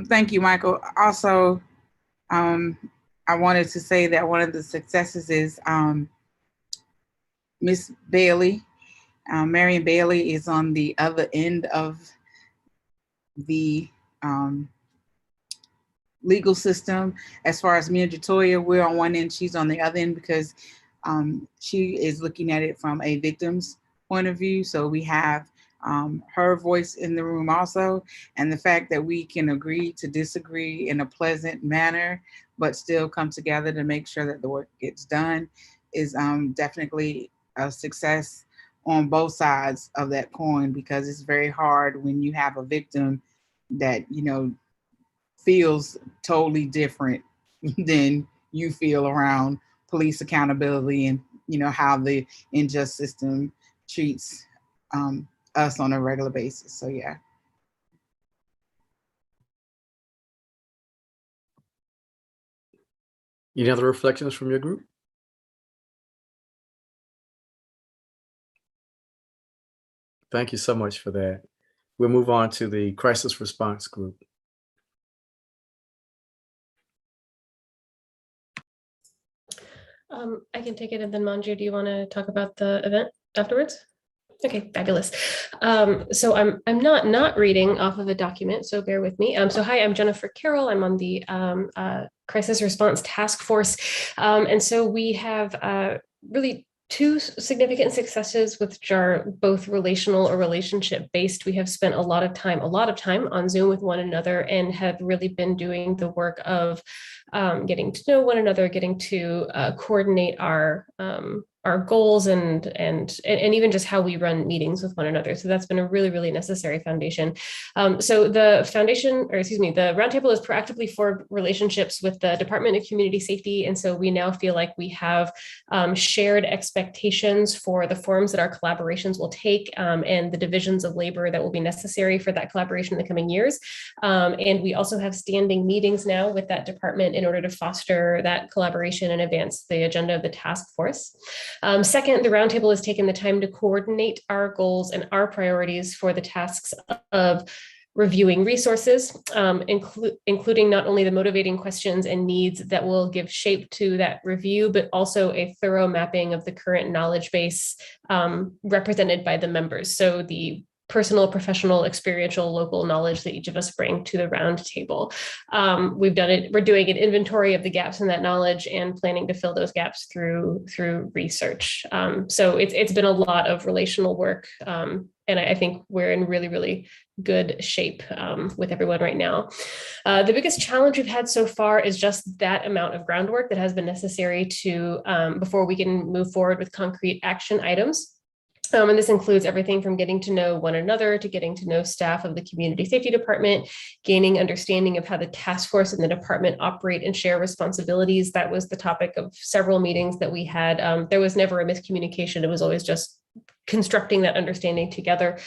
Thank you, Michael. Also, I wanted to say that one of the successes is Miss Bailey. Marion Bailey is on the other end of the legal system. As far as me and Jatoia, we're on one end, she's on the other end, because she is looking at it from a victim's point of view. So we have her voice in the room also, and the fact that we can agree to disagree in a pleasant manner, but still come together to make sure that the work gets done is definitely a success on both sides of that coin, because it's very hard when you have a victim that, you know, feels totally different than you feel around police accountability and, you know, how the unjust system treats us on a regular basis. So yeah. Any other reflections from your group? Thank you so much for that. We'll move on to the crisis response group. I can take it, and then Manju, do you want to talk about the event afterwards? Okay, fabulous. So I'm not reading off of a document, so bear with me. So hi, I'm Jennifer Carroll. I'm on the Crisis Response Task Force, and so we have really two significant successes, which are both relational or relationship based. We have spent a lot of time on Zoom with one another, and have really been doing the work of getting to know one another, getting to coordinate our goals and even just how we run meetings with one another. So that's been a really, really necessary foundation. So the roundtable is proactively for relationships with the Department of Community Safety. And so we now feel like we have shared expectations for the forms that our collaborations will take, and the divisions of labor that will be necessary for that collaboration in the coming years. And we also have standing meetings now with that department in order to foster that collaboration and advance the agenda of the task force. Second, the roundtable has taken the time to coordinate our goals and our priorities for the tasks of reviewing resources, including not only the motivating questions and needs that will give shape to that review, but also a thorough mapping of the current knowledge base represented by the members. So the personal, professional, experiential, local knowledge that each of us bring to the round table. We're doing an inventory of the gaps in that knowledge and planning to fill those gaps through research. So it's been a lot of relational work. And I think we're in really, really good shape with everyone right now. The biggest challenge we've had so far is just that amount of groundwork that has been necessary to before we can move forward with concrete action items. And this includes everything from getting to know one another to getting to know staff of the community safety department, gaining understanding of how the task force and the department operate and share responsibilities. That was the topic of several meetings that we had. There was never a miscommunication. It was always just constructing that understanding together.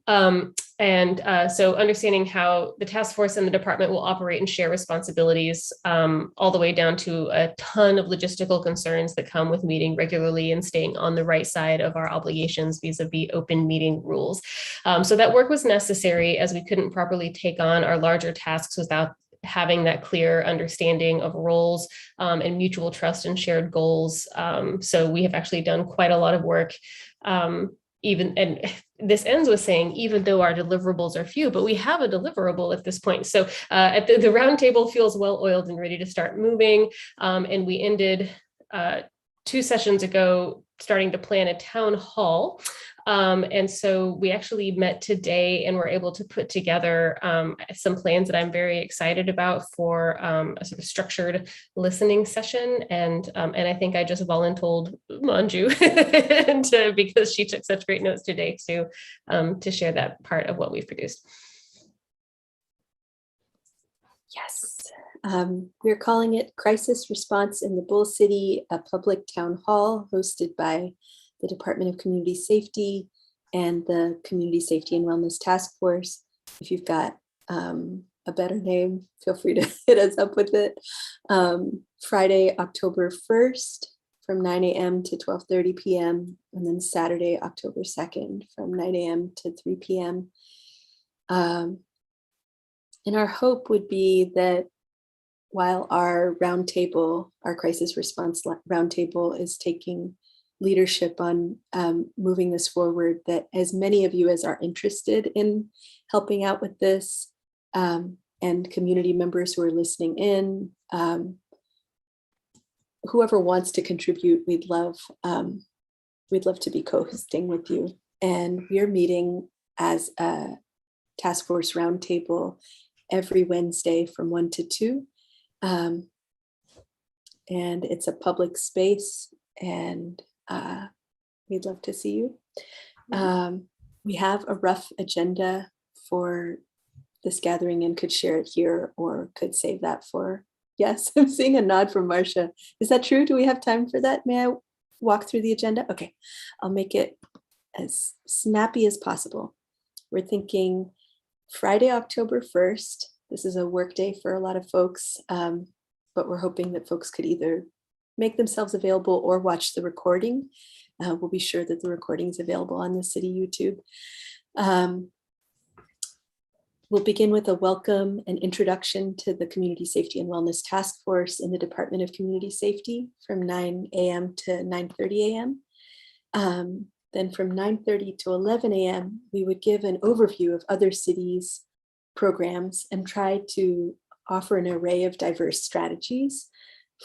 So understanding how the task force and the department will operate and share responsibilities, all the way down to a ton of logistical concerns that come with meeting regularly and staying on the right side of our obligations vis-a-vis open meeting rules. So that work was necessary, as we couldn't properly take on our larger tasks without having that clear understanding of roles and mutual trust and shared goals. So we have actually done quite a lot of work. And this ends with saying, even though our deliverables are few, but we have a deliverable at this point. So at the round table feels well oiled and ready to start moving. And we ended 2 sessions ago starting to plan a town hall. And so we actually met today and were able to put together some plans that I'm very excited about for a sort of structured listening session. And I think I just voluntold Manju because she took such great notes today to share that part of what we've produced. Yes. We're calling it Crisis Response in the Bull City, a public town hall hosted by the Department of Community Safety and the Community Safety and Wellness Task Force. If you've got a better name, feel free to hit us up with it. Friday, October 1st from 9 a.m. to 12:30 p.m. and then Saturday, October 2nd from 9 a.m. to 3 p.m. And our hope would be that while our roundtable, our crisis response roundtable is taking leadership on moving this forward, that as many of you as are interested in helping out with this, and community members who are listening in, whoever wants to contribute, we'd love to be co-hosting with you. And we're meeting as a task force roundtable every Wednesday from 1 to 2. And it's a public space, and we'd love to see you. We have a rough agenda for this gathering and could share it here or could save that for, yes, I'm seeing a nod from Marcia. Is that true? Do we have time for that? May I walk through the agenda? Okay, I'll make it as snappy as possible. We're thinking Friday, October 1st. This is a work day for a lot of folks, but we're hoping that folks could either make themselves available or watch the recording. We'll be sure that the recording is available on the city YouTube. We'll begin with a welcome and introduction to the Community Safety and Wellness Task Force in the Department of Community Safety from 9 a.m. to 9:30 a.m. Then from 9:30 to 11 a.m., we would give an overview of other cities' programs and try to offer an array of diverse strategies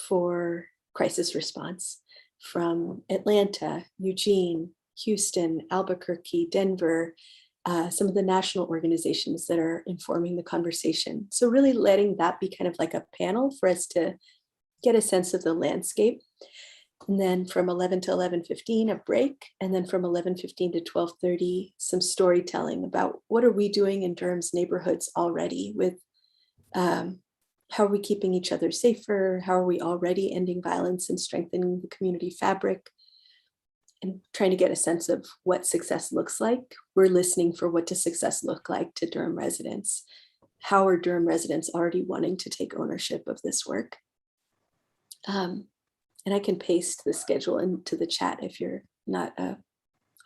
for crisis response from Atlanta, Eugene, Houston, Albuquerque, Denver, some of the national organizations that are informing the conversation. So really letting that be kind of like a panel for us to get a sense of the landscape. And then from 11 to 11:15, a break. And then from 11:15 to 12:30, some storytelling about what are we doing in Durham's neighborhoods already with how are we keeping each other safer? How are we already ending violence and strengthening the community fabric? And trying to get a sense of what success looks like. We're listening for what does success look like to Durham residents. How are Durham residents already wanting to take ownership of this work? And I can paste the schedule into the chat if you're not an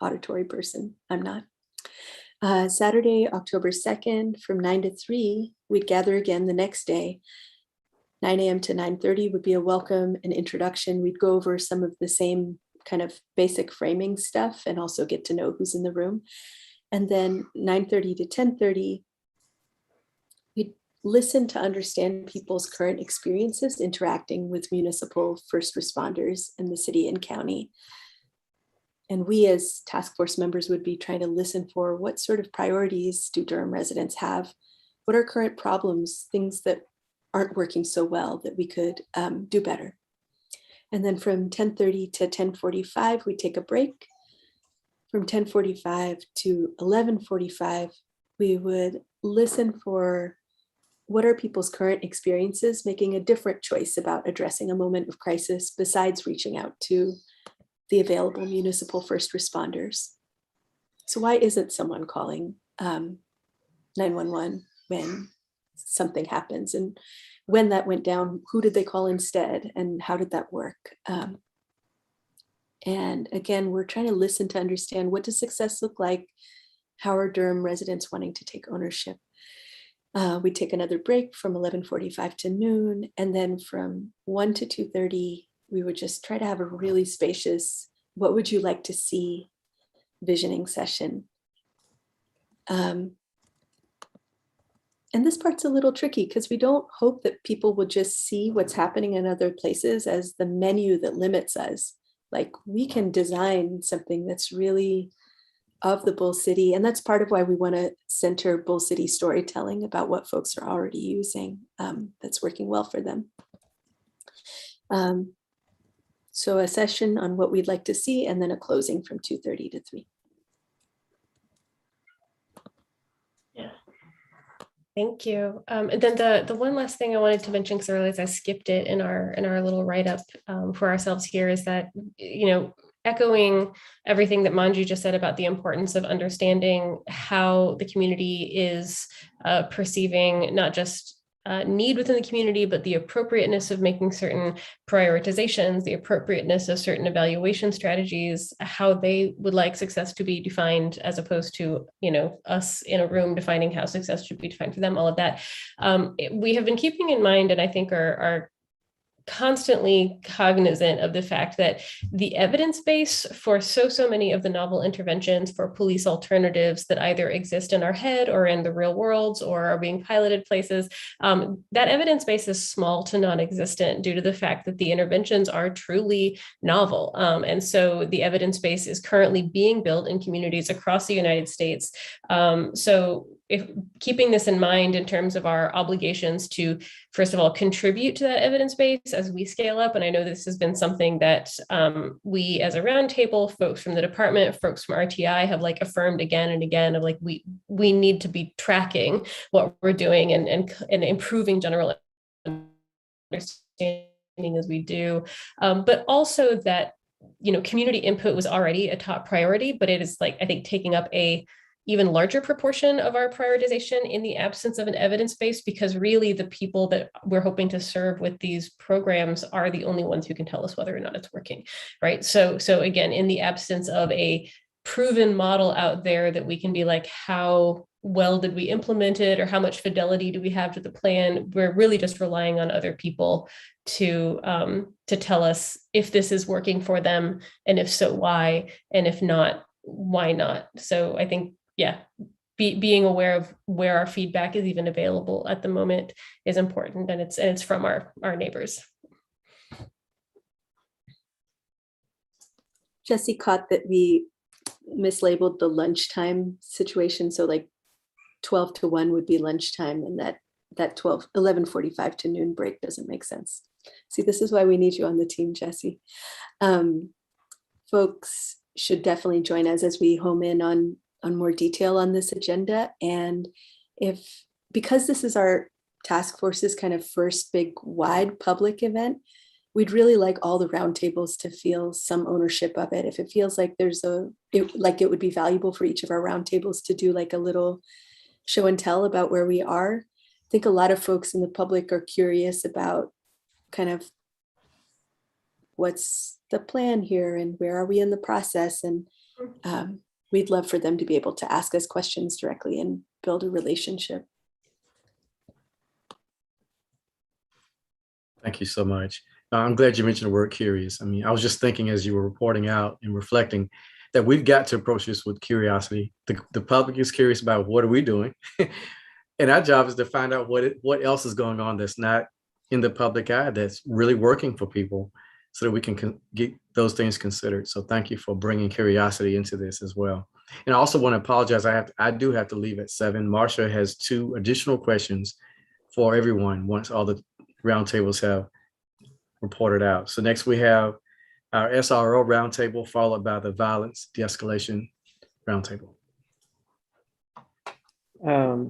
auditory person. I'm not. Saturday, October 2nd, from 9 to 3, we'd gather again the next day. 9 a.m. to 9:30 would be a welcome and introduction. We'd go over some of the same kind of basic framing stuff and also get to know who's in the room. And then 9:30 to 10:30, we'd listen to understand people's current experiences interacting with municipal first responders in the city and county. And we as task force members would be trying to listen for what sort of priorities do Durham residents have? What are current problems, things that aren't working so well that we could do better? And then from 10:30 to 10:45, we take a break. From 10:45 to 11:45, we would listen for what are people's current experiences, making a different choice about addressing a moment of crisis besides reaching out to the available municipal first responders. So why isn't someone calling 911 when something happens? And when that went down, who did they call instead? And how did that work? And again, we're trying to listen to understand, what does success look like? How are Durham residents wanting to take ownership? We take another break from 11:45 to noon. And then from 1 to 2:30, we would just try to have a really spacious, what would you like to see visioning session. And this part's a little tricky because we don't hope that people will just see what's happening in other places as the menu that limits us. Like, we can design something that's really of the Bull City. And that's part of why we want to center Bull City storytelling about what folks are already using that's working well for them. So a session on what we'd like to see, and then a closing from 2:30 to 3. Yeah. Thank you. And then the one last thing I wanted to mention, because I realized I skipped it in our little write-up for ourselves here, is that, echoing everything that Manju just said about the importance of understanding how the community is perceiving not just need within the community, but the appropriateness of making certain prioritizations, the appropriateness of certain evaluation strategies, how they would like success to be defined, as opposed to, us in a room defining how success should be defined for them, all of that. We have been keeping in mind, and I think are constantly cognizant of the fact that the evidence base for so many of the novel interventions for police alternatives that either exist in our head or in the real world or are being piloted places, that evidence base is small to non-existent due to the fact that the interventions are truly novel. And so the evidence base is currently being built in communities across the United States. So if keeping this in mind in terms of our obligations to, first of all, contribute to that evidence base as we scale up. And I know this has been something that we as a roundtable, folks from the department, folks from RTI have affirmed again and again of we need to be tracking what we're doing and improving general understanding as we do. But also that, community input was already a top priority, but it is I think taking up a even larger proportion of our prioritization in the absence of an evidence base, because really the people that we're hoping to serve with these programs are the only ones who can tell us whether or not it's working, right? So again, in the absence of a proven model out there that we can be how well did we implement it, or how much fidelity do we have to the plan, we're really just relying on other people to tell us if this is working for them, and if so, why, and if not, why not? So I think, being aware of where our feedback is even available at the moment is important, and it's from our neighbors. Jesse caught that we mislabeled the lunchtime situation. So 12 to 1 would be lunchtime, and that 11:45 to noon break doesn't make sense. See, this is why we need you on the team, Jesse. Folks should definitely join us as we home in on more detail on this agenda. And because this is our task force's kind of first big wide public event, we'd really like all the roundtables to feel some ownership of it. If it feels like it would be valuable for each of our roundtables to do a little show and tell about where we are. I think a lot of folks in the public are curious about kind of what's the plan here and where are we in the process. And we'd love for them to be able to ask us questions directly and build a relationship. Thank you so much. I'm glad you mentioned the word curious. I mean, I was just thinking as you were reporting out and reflecting that we've got to approach this with curiosity. The public is curious about what are we doing? And our job is to find out what else is going on that's not in the public eye, that's really working for people, so that we can get those things considered. So thank you for bringing curiosity into this as well. And I also want to apologize. I do have to leave at 7. Marcia has 2 additional questions for everyone once all the roundtables have reported out. So next we have our SRO roundtable, followed by the violence de-escalation roundtable.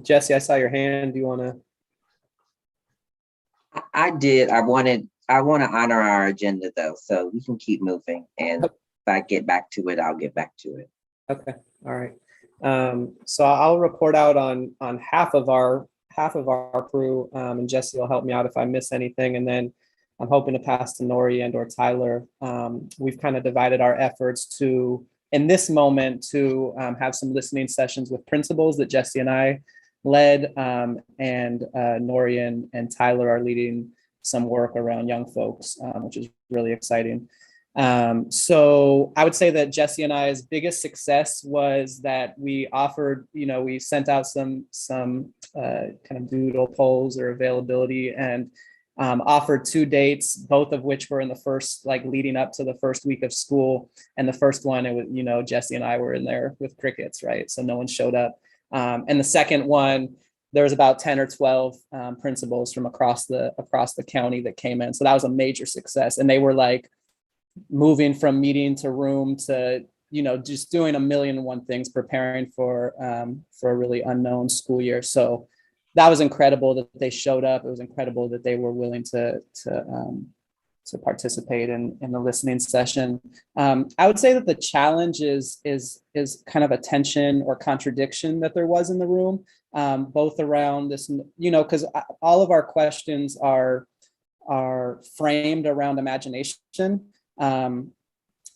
Jesse, I saw your hand. Do you want to? I did. I want to honor our agenda though, so we can keep moving. And if I get back to it, I'll get back to it. Okay. All right. So I'll report out on half of our crew, and Jesse will help me out if I miss anything. And then I'm hoping to pass to Nori and or Tyler. We've kind of divided our efforts to, in this moment, to have some listening sessions with principals that Jesse and I led, and Nori and Tyler are leading some work around young folks, which is really exciting. So I would say that Jesse and I's biggest success was that we offered, we sent out some kind of doodle polls or availability, and offered 2 dates, both of which were in the first, leading up to the first week of school. And the first one, it was, Jesse and I were in there with crickets, right? So no one showed up. And the second one, there was about 10 or 12 principals from across the county that came in. So that was a major success. And they were moving from meeting to room to, just doing 1,000,001 things, preparing for a really unknown school year. So that was incredible that they showed up. It was incredible that they were willing to participate in the listening session. I would say that the challenge is kind of a tension or contradiction that there was in the room, both around this, because all of our questions are framed around imagination.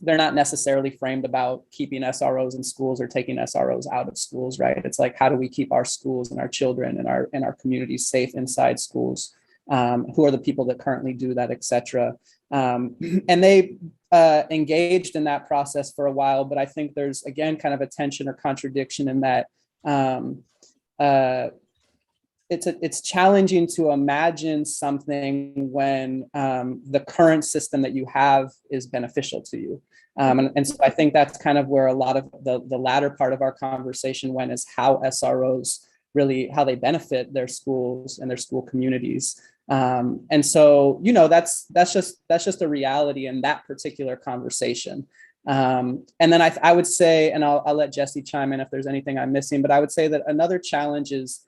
They're not necessarily framed about keeping SROs in schools or taking SROs out of schools, right? It's how do we keep our schools and our children and our communities safe inside schools? Who are the people that currently do that, et cetera? And they engaged in that process for a while, but I think there's, again, kind of a tension or contradiction in that it's challenging to imagine something when the current system that you have is beneficial to you. And so I think that's kind of where a lot of the latter part of our conversation went, is how SROs really, how they benefit their schools and their school communities. And so, that's just a reality in that particular conversation. And then I would say, and I'll let Jesse chime in if there's anything I'm missing, but I would say that another challenge is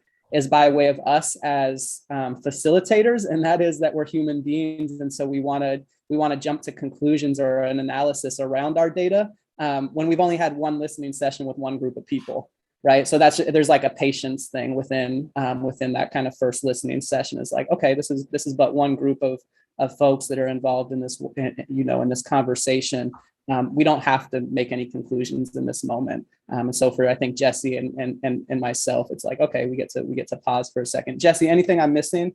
by way of us as facilitators, and that is that we're human beings, and so we want to jump to conclusions or an analysis around our data when we've only had one listening session with one group of people, right? So there's a patience thing within that kind of first listening session. Is okay, this is but one group of folks that are involved in this, in this conversation. We don't have to make any conclusions in this moment. And so for, I think, Jesse and myself, it's okay, we get to pause for a second. Jesse, anything I'm missing?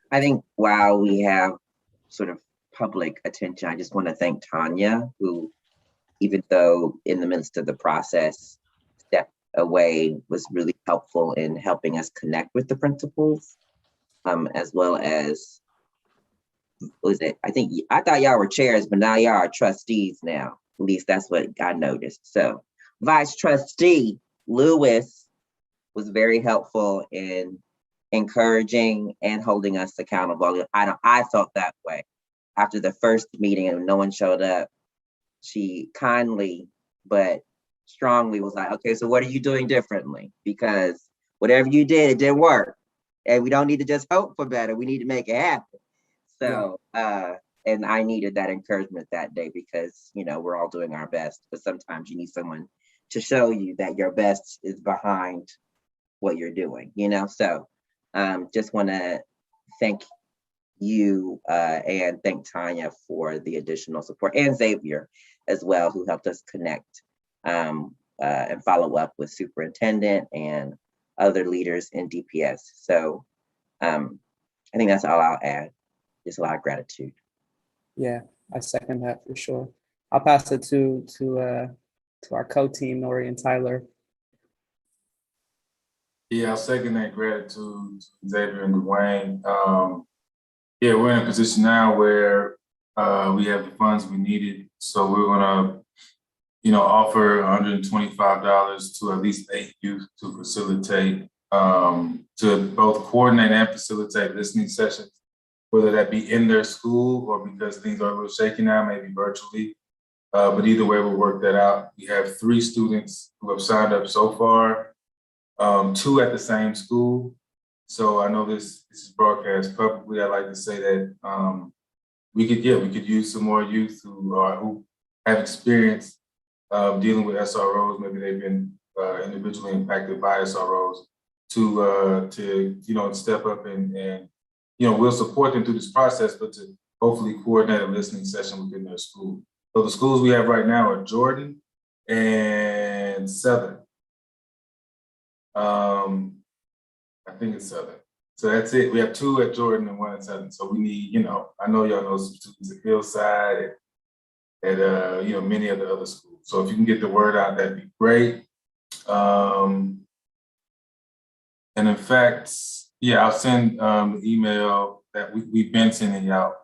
I think while we have sort of public attention, I just want to thank Tonya, who, even though in the midst of the process, stepped away, was really helpful in helping us connect with the principals, as well as, I thought y'all were chairs, but now y'all are trustees now. At least that's what I noticed. So Vice Trustee Lewis was very helpful in encouraging and holding us accountable. I felt that way after the first meeting and no one showed up. She kindly but strongly was okay, so what are you doing differently? Because whatever you did, it didn't work. And we don't need to just hope for better. We need to make it happen. So, and I needed that encouragement that day, because, we're all doing our best, but sometimes you need someone to show you that your best is behind what you're doing, So just want to thank you and thank Tonya for the additional support, and Xavier as well, who helped us connect and follow up with superintendent and other leaders in DPS. So I think that's all I'll add. Just a lot of gratitude. Yeah, I second that for sure. I'll pass it to our co-team, Nori and Tyler. Yeah, I'll second that gratitude to Xavier and Dwayne. Yeah, we're in a position now where we have the funds we needed. So we're gonna, offer $125 to at least 8 youth to facilitate, to both coordinate and facilitate listening sessions, whether that be in their school or because things are a little shaky now, maybe virtually. But either way, we'll work that out. We have 3 students who have signed up so far, 2 at the same school. So I know this is broadcast publicly. I'd like to say that we could use some more youth who have experience dealing with SROs. Maybe they've been individually impacted by SROs to step up and we'll support them through this process, but to hopefully coordinate a listening session within their school. So the schools we have right now are Jordan and Southern. I think it's Southern. So that's it. We have 2 at Jordan and 1 at Southern. So we need, I know y'all know some students at Hillside and many of the other schools. So if you can get the word out, that'd be great. And in fact, yeah, I'll send the email that we've been sending out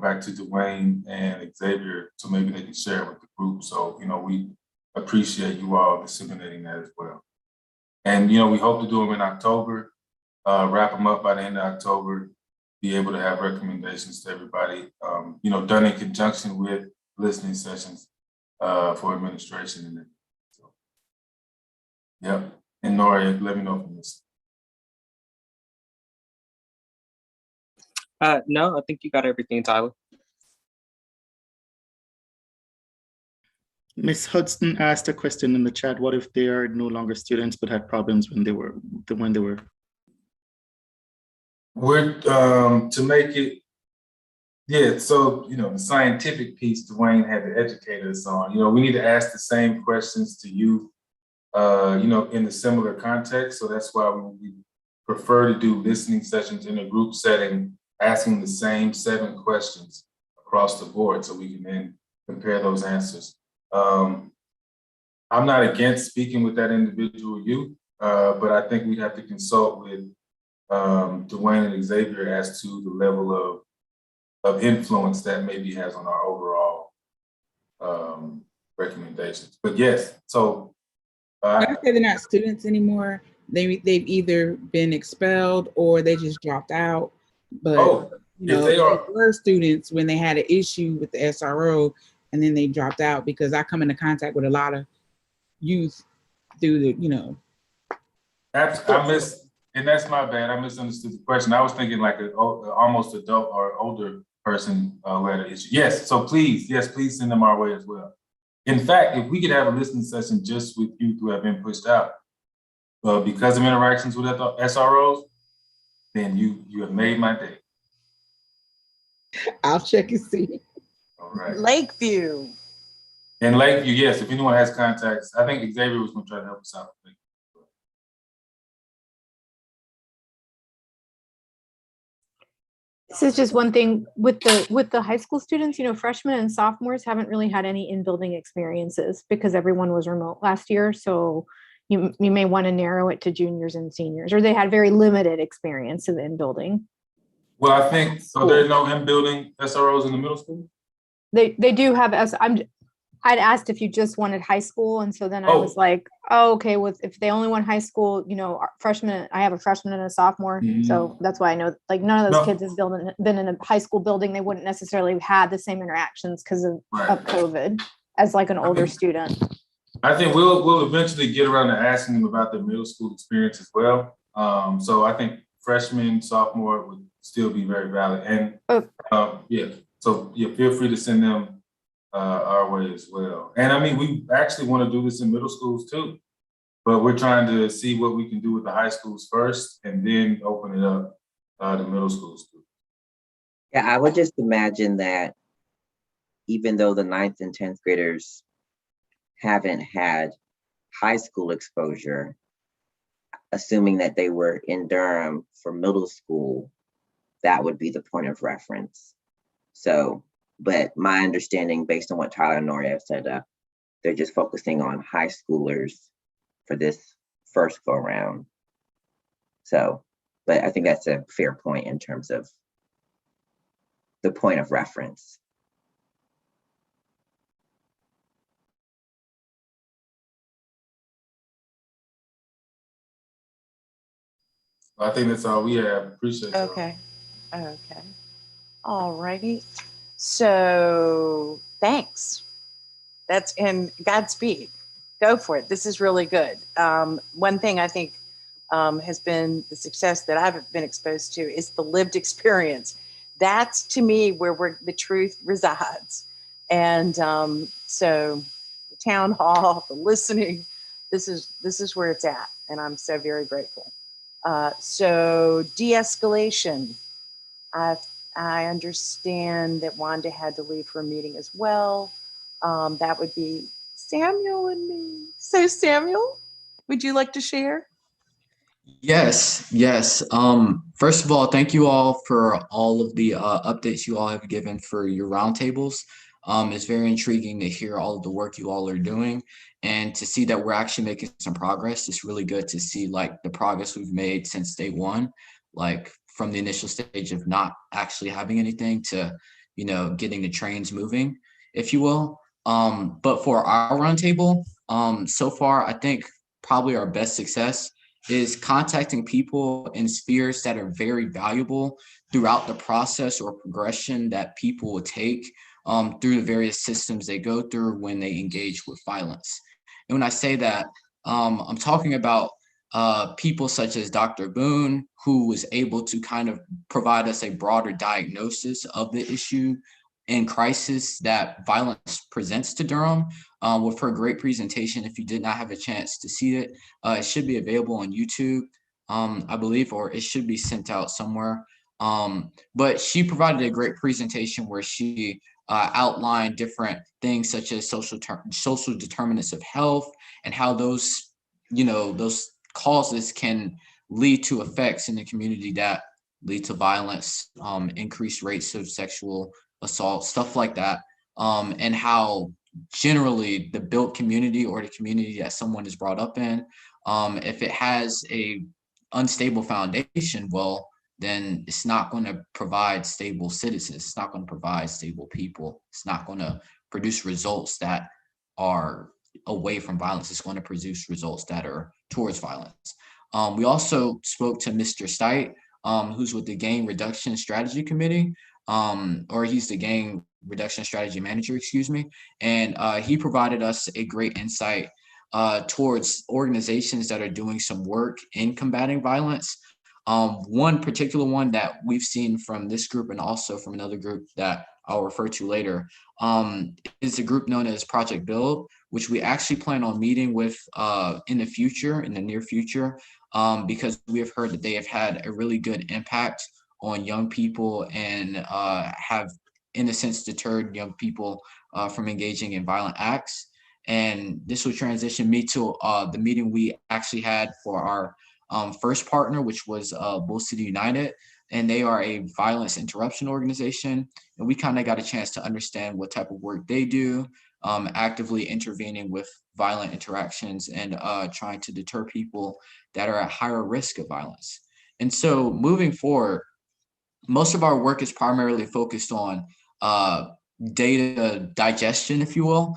back to Dwayne and Xavier, so maybe they can share it with the group. So, we appreciate you all disseminating that as well. And, we hope to do them in October, wrap them up by the end of October, be able to have recommendations to everybody, done in conjunction with listening sessions for administration. And so, yep. And Nori, let me know if you missed. No, I think you got everything, Tyler. Miss Hudson asked a question in the chat. What if they are no longer students but had problems when they were? We're to make it, yeah. So the scientific piece Dwayne had to educate us on. We need to ask the same questions to youth, in a similar context. So that's why we prefer to do listening sessions in a group setting, asking the same 7 questions across the board, so we can then compare those answers. I'm not against speaking with that individual youth, but I think we'd have to consult with Dwayne and Xavier as to the level of influence that maybe has on our overall recommendations. But yes, so when I say they're not students anymore, they've either been expelled or they just dropped out. But they were students when they had an issue with the SRO, and then they dropped out, because I come into contact with a lot of youth through the, and that's my bad. I misunderstood the question. I was thinking like an almost adult or older person who had an issue. Yes, so please send them our way as well. In fact, if we could have a listening session just with youth who have been pushed out because of interactions with SROs, then you have made my day. I'll check and see. All right. Lakeview. And Lakeview, yes, if anyone has contacts, I think Xavier was going to try to help us out. This is just one thing with the high school students, freshmen and sophomores haven't really had any in-building experiences because everyone was remote last year. So you may want to narrow it to juniors and seniors, or they had very limited experience in the in-building. Well, I think, so there's no in-building SROs in the middle school? They do have, I'd asked if you just wanted high school. And so then I was like, oh, okay, if they only want high school, freshmen, I have a freshman and a sophomore. Mm-hmm. So that's why I know, like, none of those kids have been in a high school building. They wouldn't necessarily have had the same interactions because of COVID as like an older student. I think we'll eventually get around to asking them about their middle school experience as well. So I think freshman, sophomore would still be very valid. And feel free to send them our way as well. And I mean, we actually want to do this in middle schools too, but we're trying to see what we can do with the high schools first and then open it up to middle schools too. Yeah, I would just imagine that even though the 9th and 10th graders haven't had high school exposure, assuming that they were in Durham for middle school, that would be the point of reference. So, but my understanding based on what Tyler and Nori have said, they're just focusing on high schoolers for this first go round. So, but I think that's a fair point in terms of the point of reference. I think that's all we have. Appreciate it. Okay. All righty. So thanks. That's in Godspeed. Go for it. This is really good. One thing I think has been the success that I've been exposed to is the lived experience. That's to me where the truth resides. And so the town hall, the listening, this is where it's at. And I'm so very grateful. So de-escalation. I understand that Wanda had to leave for a meeting as well. That would be Samuel and me. So Samuel, would you like to share? Yes. First of all, thank you all for all of the updates you all have given for your roundtables. It's very intriguing to hear all of the work you all are doing and to see that we're actually making some progress. It's really good to see like the progress we've made since day one, like from the initial stage of not actually having anything to, getting the trains moving, if you will. But for our roundtable, so far, I think probably our best success is contacting people in spheres that are very valuable throughout the process or progression that people will take through the various systems they go through when they engage with violence. And when I say that, I'm talking about people such as Dr. Boone, who was able to kind of provide us a broader diagnosis of the issue and crisis that violence presents to Durham with her great presentation. If you did not have a chance to see it, it should be available on YouTube, I believe, or it should be sent out somewhere. But she provided a great presentation where she outlined different things such as social determinants of health and how those causes can lead to effects in the community that lead to violence, increased rates of sexual assault, stuff like that, and how generally the built community or the community that someone is brought up in, if it has a unstable foundation, well, then it's not going to provide stable citizens. It's not going to provide stable people. It's not going to produce results that are away from violence. It's going to produce results that are towards violence. We also spoke to Mr. Stite, who's with the Gang Reduction Strategy Committee, or he's the Gang Reduction Strategy Manager, excuse me. And he provided us a great insight towards organizations that are doing some work in combating violence. One particular one that we've seen from this group and also from another group that I'll refer to later is a group known as Project Build, which we actually plan on meeting with in the near future, because we have heard that they have had a really good impact on young people and have, in a sense, deterred young people from engaging in violent acts. And this will transition me to the meeting we actually had for our first partner, which was Bull City United. And they are a violence interruption organization. And we kind of got a chance to understand what type of work they do, actively intervening with violent interactions and trying to deter people that are at higher risk of violence. And so moving forward, most of our work is primarily focused on data digestion, if you will.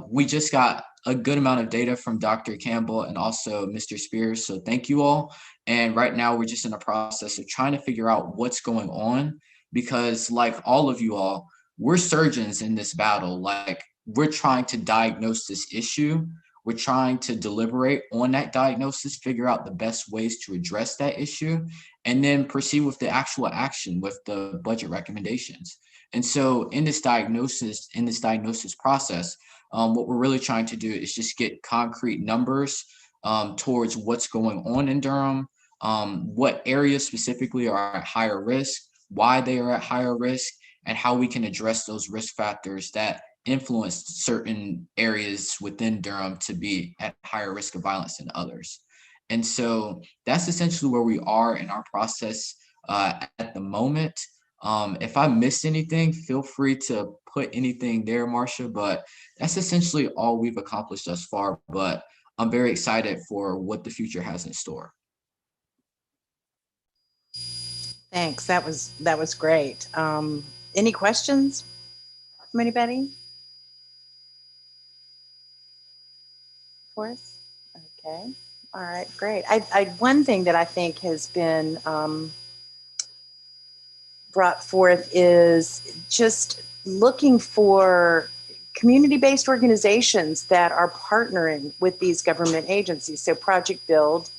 We just got a good amount of data from Dr. Campbell and also Mr. Spears, so thank you all. And right now we're just in the process of trying to figure out what's going on, because like all of you all, we're surgeons in this battle. Like, we're trying to diagnose this issue. We're trying to deliberate on that diagnosis, figure out the best ways to address that issue, and then proceed with the actual action with the budget recommendations. And so in this diagnosis process, what we're really trying to do is just get concrete numbers towards what's going on in Durham, what areas specifically are at higher risk, why they are at higher risk, and how we can address those risk factors that influenced certain areas within Durham to be at higher risk of violence than others. And so that's essentially where we are in our process at the moment. If I missed anything, feel free to put anything there, Marcia, but that's essentially all we've accomplished thus far. But I'm very excited for what the future has in store. Thanks. That was great. Any questions from anybody? For us? Okay. All right. Great. One thing that I think has been brought forth is just looking for community-based organizations that are partnering with these government agencies. So Project Build,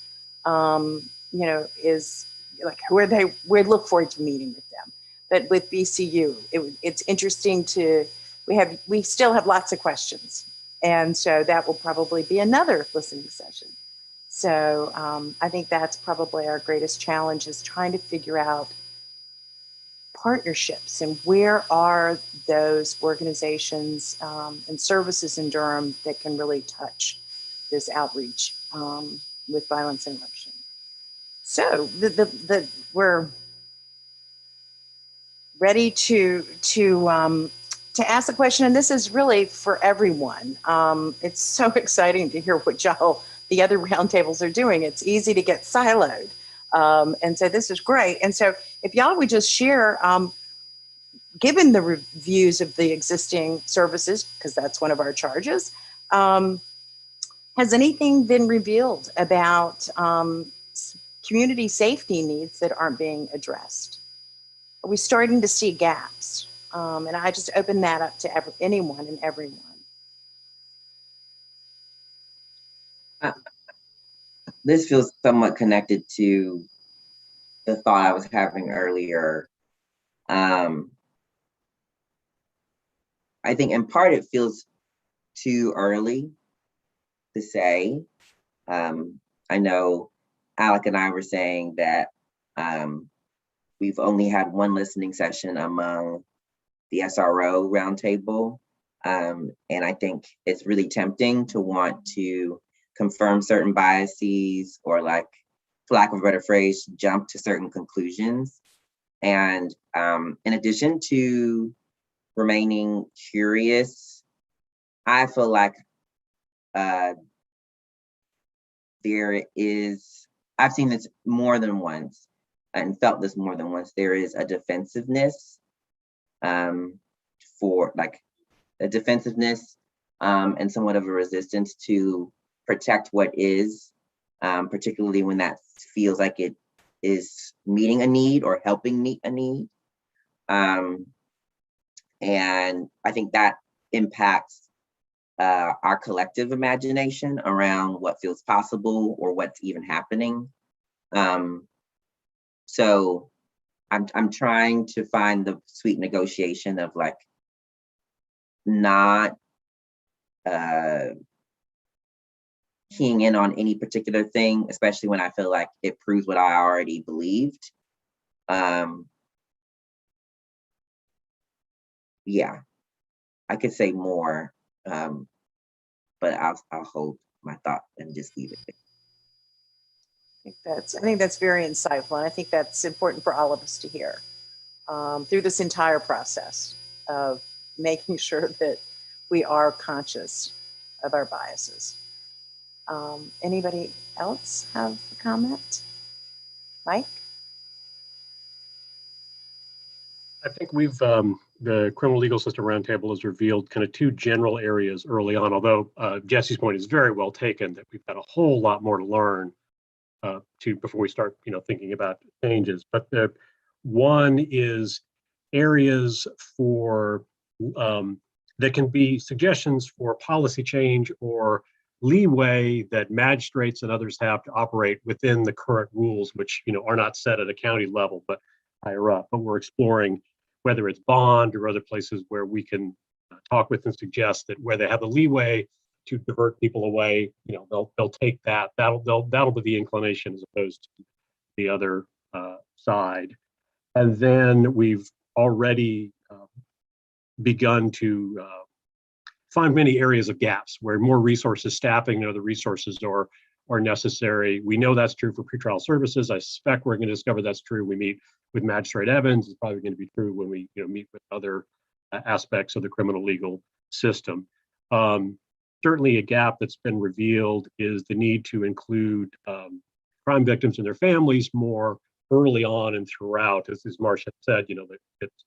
is like we look forward to meeting with them. But with BCU, it's interesting we still have lots of questions. And so that will probably be another listening session. So I think that's probably our greatest challenge, is trying to figure out partnerships and where are those organizations and services in Durham that can really touch this outreach with violence interruption. So we're ready to ask the question, and this is really for everyone. It's so exciting to hear what the other roundtables are doing. It's easy to get siloed. And so this is great. And so if y'all would just share, given the reviews of the existing services, because that's one of our charges, has anything been revealed about community safety needs that aren't being addressed? Are we starting to see gaps? And I just open that up to anyone and everyone. This feels somewhat connected to the thought I was having earlier. I think in part it feels too early to say. I know Alec and I were saying that we've only had one listening session among the SRO roundtable. And I think it's really tempting to want to confirm certain biases, or, like, for lack of a better phrase, jump to certain conclusions. And in addition to remaining curious, I feel like I've seen this more than once and felt this more than once. There is a defensiveness and somewhat of a resistance to protect what is, particularly when that feels like it is meeting a need or helping meet a need. And I think that impacts our collective imagination around what feels possible or what's even happening. So I'm trying to find the sweet negotiation of, like, not keying in on any particular thing, especially when I feel like it proves what I already believed. Yeah, I could say more, but I'll hold my thought and just leave it there. I think that's very insightful, and I think that's important for all of us to hear through this entire process of making sure that we are conscious of our biases. Anybody else have a comment? Mike? I think we've, the Criminal Legal System Roundtable has revealed kind of two general areas early on, although Jesse's point is very well taken, that we've got a whole lot more to learn before we start, thinking about changes. But the one is areas for that can be suggestions for policy change or leeway that magistrates and others have to operate within the current rules, which are not set at a county level but higher up. But we're exploring whether it's bond or other places where we can talk with and suggest that where they have the leeway to divert people away, they'll take that. That'll be the inclination as opposed to the other side. And then we've already begun to find many areas of gaps where more resources, staffing, and other resources are necessary. We know that's true for pretrial services. I suspect we're going to discover that's true. We meet with Magistrate Evans. It's probably going to be true when we meet with other aspects of the criminal legal system. Certainly a gap that's been revealed is the need to include crime victims and their families more early on and throughout. As Marcia said, that it's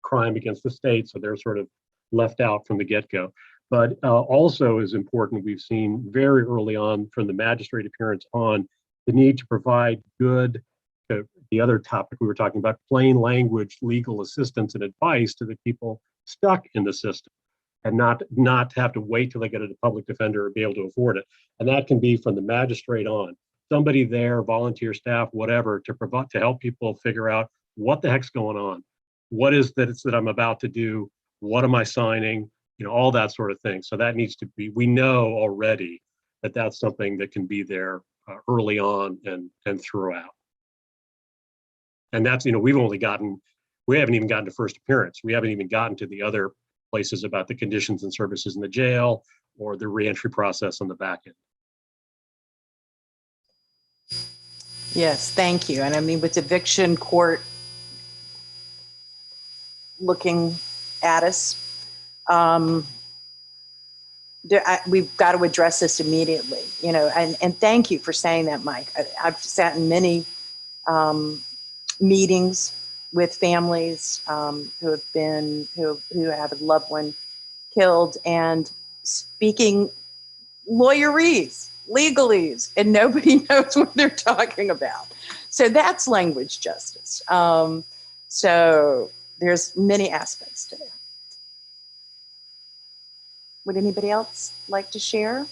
crime against the state, so they're sort of left out from the get-go. But also is important, we've seen very early on from the magistrate appearance on the need to provide good, the other topic we were talking about, plain language legal assistance and advice to the people stuck in the system, and not have to wait till they get a public defender or be able to afford it. And that can be from the magistrate on. Somebody there, volunteer staff, whatever, to help people figure out what the heck's going on. What is that I'm about to do? What am I signing? All that sort of thing. So that needs to be, we know already that that's something that can be there early on and throughout. And that's, we haven't even gotten to first appearance. We haven't even gotten to the other places about the conditions and services in the jail or the reentry process on the back end. Yes, thank you. And I mean, with eviction court looking at us, we've got to address this immediately, and thank you for saying that, Mike. I've sat in many meetings with families who have a loved one killed and speaking lawyerese, legalese, and nobody knows what they're talking about. So that's language justice. So there's many aspects to that. Would anybody else like to share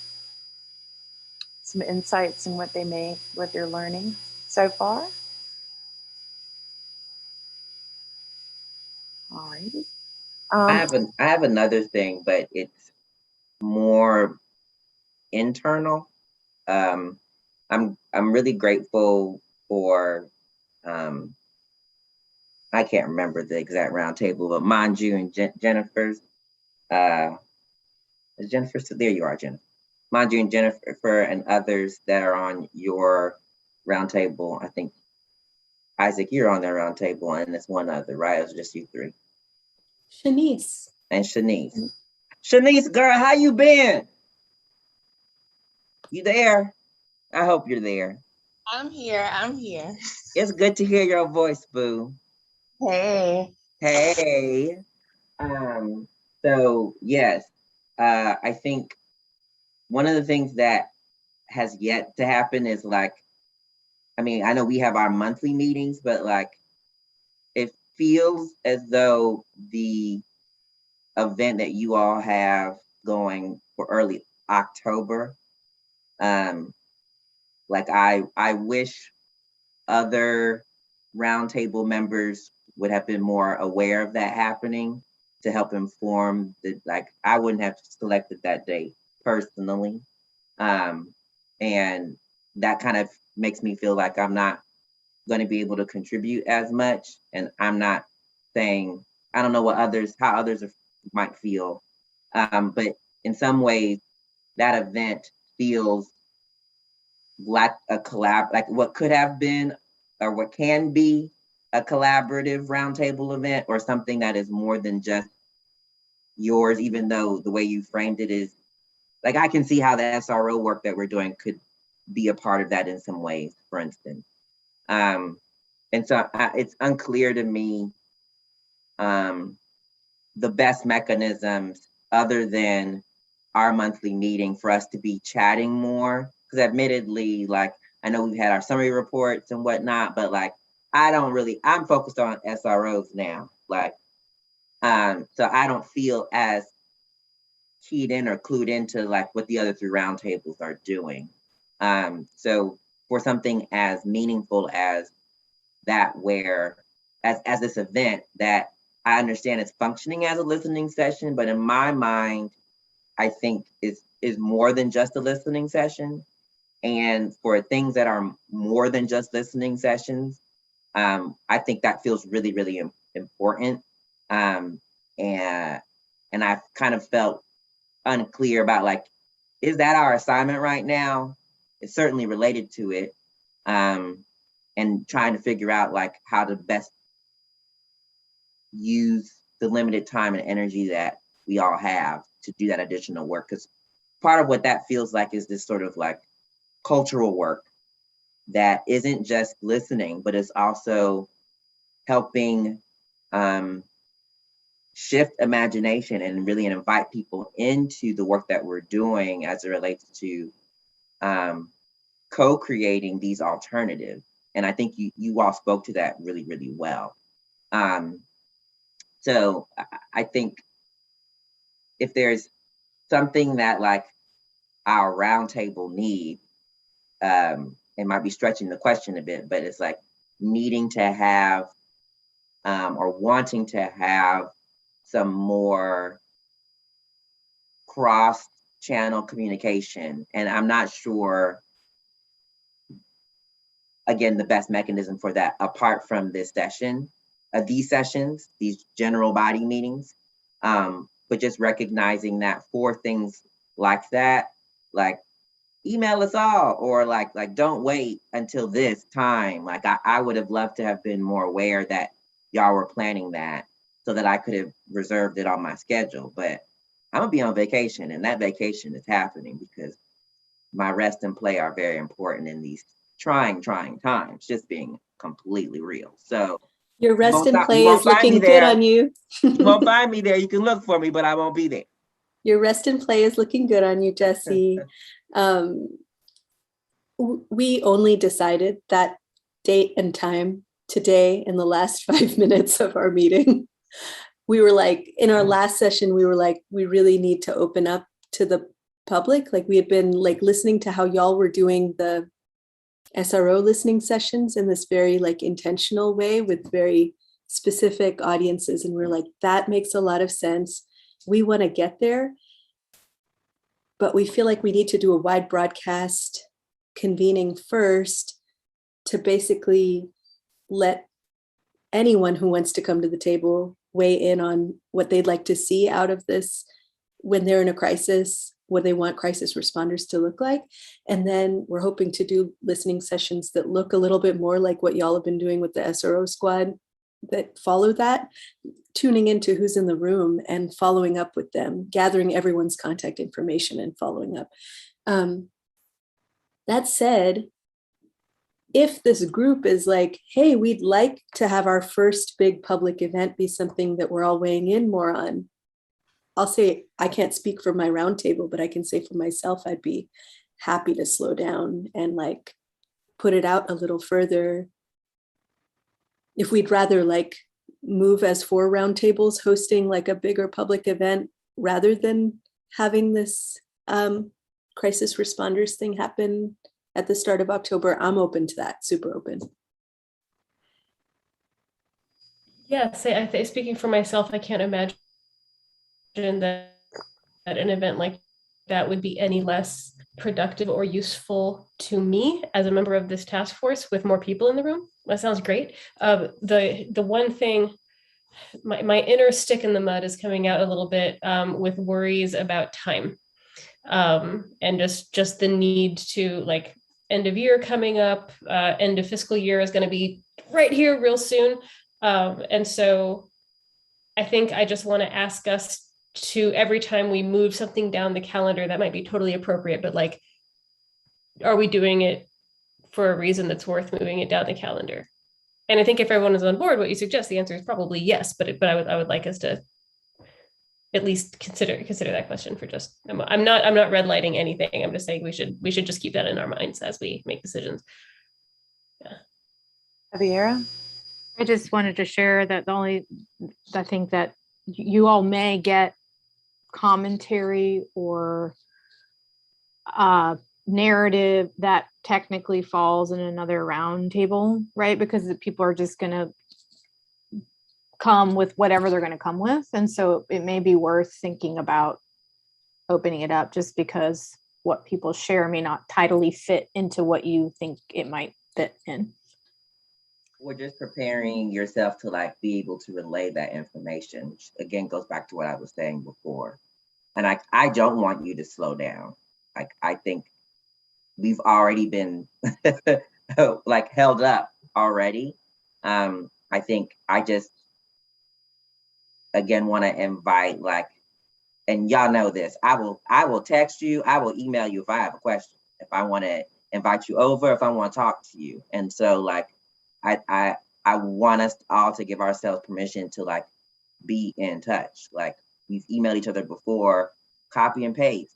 some insights in what they're learning so far? All righty. I have another thing, but it's more internal. I'm really grateful for I can't remember the exact roundtable, but Manju and Jennifer's. Is Jennifer still there? You are, Jennifer. Manju and Jennifer and others that are on your roundtable. I think Isaac, you're on that roundtable, and there's one other, right? It was just you three. Shanise. And Shanise. Shanise, girl, how you been? You there? I hope you're there. I'm here. It's good to hear your voice, boo. Hey. Hey. So yes, I think one of the things that has yet to happen is I know we have our monthly meetings, but it feels as though the event that you all have going for early October, I wish other roundtable members would have been more aware of that happening to help inform I wouldn't have selected that date personally. And that kind of makes me feel like I'm not going to be able to contribute as much. And I'm not saying, I don't know how others might feel. But in some ways, that event feels like a what could have been or what can be a collaborative roundtable event, or something that is more than just yours, even though the way you framed it is I can see how the SRO work that we're doing could be a part of that in some ways, for instance. And so it's unclear to me the best mechanisms other than our monthly meeting for us to be chatting more. Because admittedly, I know we've had our summary reports and whatnot, but I'm focused on SROs now. So I don't feel as keyed in or clued into what the other three roundtables are doing. So for something as meaningful as that, where as this event that I understand is functioning as a listening session, but in my mind, I think is more than just a listening session. And for things that are more than just listening sessions, I think that feels really, really important. And I've kind of felt unclear about like, is that our assignment right now? It's certainly related to it. And trying to figure out like how to best use the limited time and energy that we all have to do that additional work. Because part of what that feels like is this sort of like cultural work that isn't just listening, but is also helping shift imagination and really invite people into the work that we're doing as it relates to co-creating these alternatives. And I think you all spoke to that really, really well. So I think if there's something that like our roundtable need, it might be stretching the question a bit, but it's like needing to have or wanting to have some more cross-channel communication. And I'm not sure, again, the best mechanism for that, apart from this session, these sessions, these general body meetings, but just recognizing that for things like that, like email us all, or like don't wait until this time. Like I would have loved to have been more aware that y'all were planning that so that I could have reserved it on my schedule. But I'm gonna be on vacation, and that vacation is happening because my rest and play are very important in these trying times, just being completely real. So your rest and play is looking good on you. You won't find me there. You can look for me, but I won't be there. Your rest and play is looking good on you, Jesse. We only decided that date and time today in the last 5 minutes of our meeting. We were like, in our last session, we were like, we really need to open up to the public. Like we had been like listening to how y'all were doing the SRO listening sessions in this very like intentional way with very specific audiences. And we're like, that makes a lot of sense. We want to get there, but we feel like we need to do a wide broadcast convening first to basically let anyone who wants to come to the table weigh in on what they'd like to see out of this when they're in a crisis, what they want crisis responders to look like. And then we're hoping to do listening sessions that look a little bit more like what y'all have been doing with the SRO squad that follow that, tuning into who's in the room and following up with them, gathering everyone's contact information and following up. That said, if this group is like, hey, we'd like to have our first big public event be something that we're all weighing in more on, I'll say, I can't speak for my roundtable, but I can say for myself, I'd be happy to slow down and like put it out a little further. If we'd rather like move as 4 roundtables hosting like a bigger public event rather than having this crisis responders thing happen at the start of October, I'm open to that, super open. Yes, I think speaking for myself, I can't imagine that an event like that would be any less productive or useful to me as a member of this task force with more people in the room. That sounds great. The one thing, my inner stick in the mud is coming out a little bit with worries about time and just the need to like end of year coming up, end of fiscal year is going to be right here real soon. And so I think I just want to ask us to, every time we move something down the calendar, that might be totally appropriate, but like, are we doing it for a reason that's worth moving it down the calendar? And I think if everyone is on board, what you suggest, the answer is probably yes, but I would like us to at least consider that question for just, I'm not red lighting anything. I'm just saying we should just keep that in our minds as we make decisions. Yeah. Xavier? I just wanted to share that I think that you all may get commentary or narrative that technically falls in another roundtable, right? Because the people are just going to come with whatever they're going to come with. And so it may be worth thinking about opening it up just because what people share may not tidily fit into what you think it might fit in. Or just preparing yourself to like be able to relay that information, which again goes back to what I was saying before. And I don't want you to slow down. Like, I think we've already been like held up already. I think I just, again, want to invite, like, and y'all know this, I will text you, I will email you if I have a question, if I want to invite you over, if I want to talk to you. And so, like, I want us all to give ourselves permission to, like, be in touch. Like, we've emailed each other before, copy and paste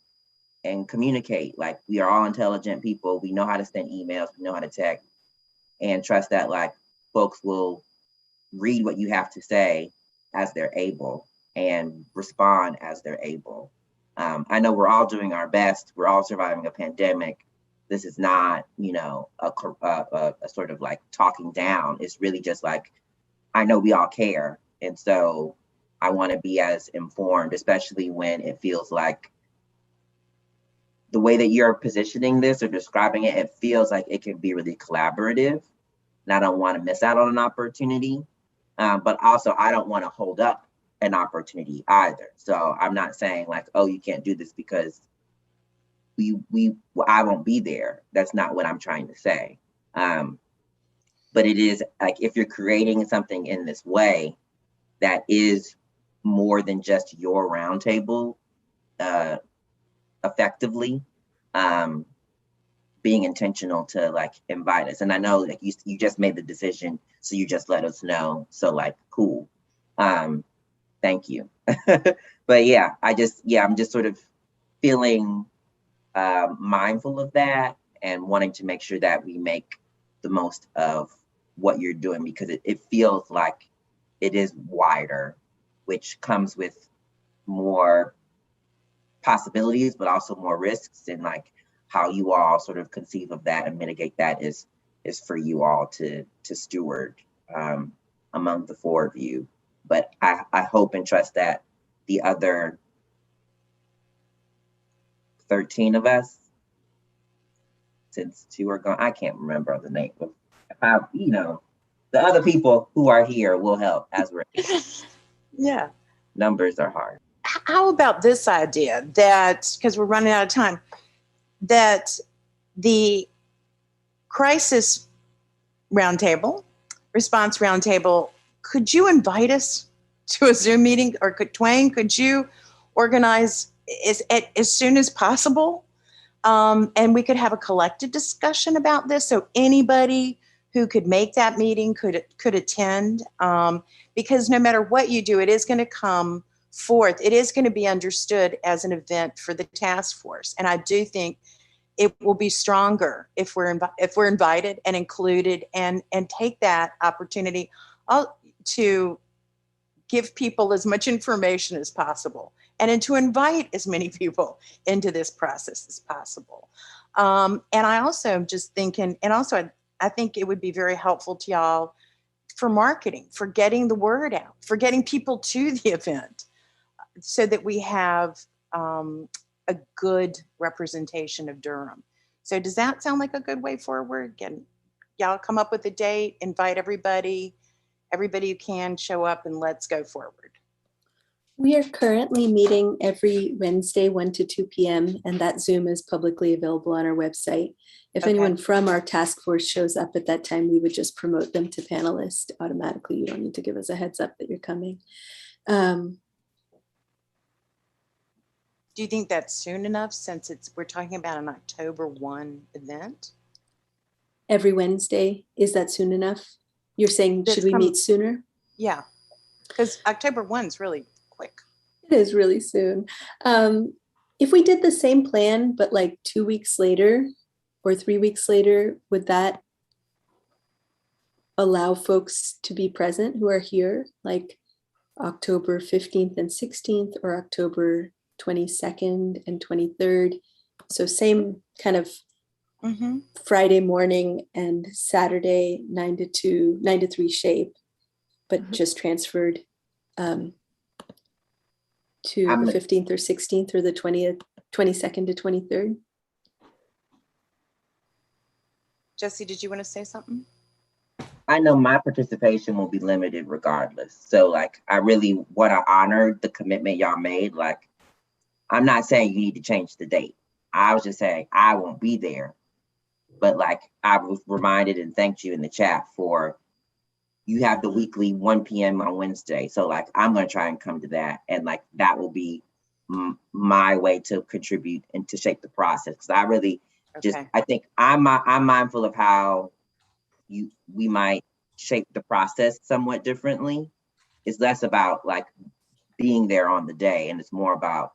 and communicate. Like, we are all intelligent people. We know how to send emails, we know how to text, and trust that, like, folks will read what you have to say as they're able and respond as they're able. I know we're all doing our best. We're all surviving a pandemic. This is not, you know, a sort of like talking down. It's really just like, I know we all care. And so I want to be as informed, especially when it feels like the way that you're positioning this or describing it, it feels like it can be really collaborative. And I don't want to miss out on an opportunity. But also, I don't want to hold up an opportunity either. So I'm not saying like, oh, you can't do this because I won't be there. That's not what I'm trying to say. But it is like, if you're creating something in this way that is more than just your roundtable, effectively, being intentional to like invite us. And I know like you just made the decision, so you just let us know. So like, cool. Thank you. But yeah, I'm just sort of feeling mindful of that and wanting to make sure that we make the most of what you're doing, because it feels like it is wider, which comes with more possibilities, but also more risks, and like how you all sort of conceive of that and mitigate that is for you all to steward among the four of you. But I hope and trust that the other 13 of us, since 2 are gone, I can't remember the name of, you know, the other people who are here will help as we're Yeah. Numbers are hard. How about this idea that, because we're running out of time, that the crisis roundtable, response roundtable, could you invite us to a Zoom meeting, or could you organize as soon as possible? And we could have a collective discussion about this. So anybody who could make that meeting could attend, because no matter what you do, it is going to come forth. It is going to be understood as an event for the task force. And I do think it will be stronger if we're invited and included, and take that opportunity to give people as much information as possible, and to invite as many people into this process as possible. And I also am just thinking, and also I think it would be very helpful to y'all for marketing, for getting the word out, for getting people to the event, so that we have a good representation of Durham. So does that sound like a good way forward? Again, y'all come up with a date, invite everybody who can show up, and let's go forward. We are currently meeting every Wednesday, 1 to 2 p.m., and that Zoom is publicly available on our website. If anyone from our task force shows up at that time, we would just promote them to panelist automatically. You don't need to give us a heads up that you're coming. Do you think that's soon enough, since we're talking about an October 1 event? Every Wednesday, is that soon enough? You're saying, should we meet sooner? Yeah, because October 1 is really quick. It is really soon. If we did the same plan, but like 2 weeks later or 3 weeks later, would that allow folks to be present who are here, like October 15th and 16th, or October 22nd and 23rd? So same kind of Friday morning and Saturday 9 to 3 shape, but just transferred to the 15th or 16th, or the 20th, 22nd to 23rd. Jesse, did you want to say something? I know my participation will be limited regardless. So like, I really want to honor the commitment y'all made. Like, I'm not saying you need to change the date. I was just saying I won't be there. But like I was reminded and thanked you in the chat for, you have the weekly 1 p.m. on Wednesday. So like, I'm going to try and come to that. And like, that will be my way to contribute and to shape the process. Cause I really just, I think I'm mindful of how we might shape the process somewhat differently. It's less about like being there on the day, and it's more about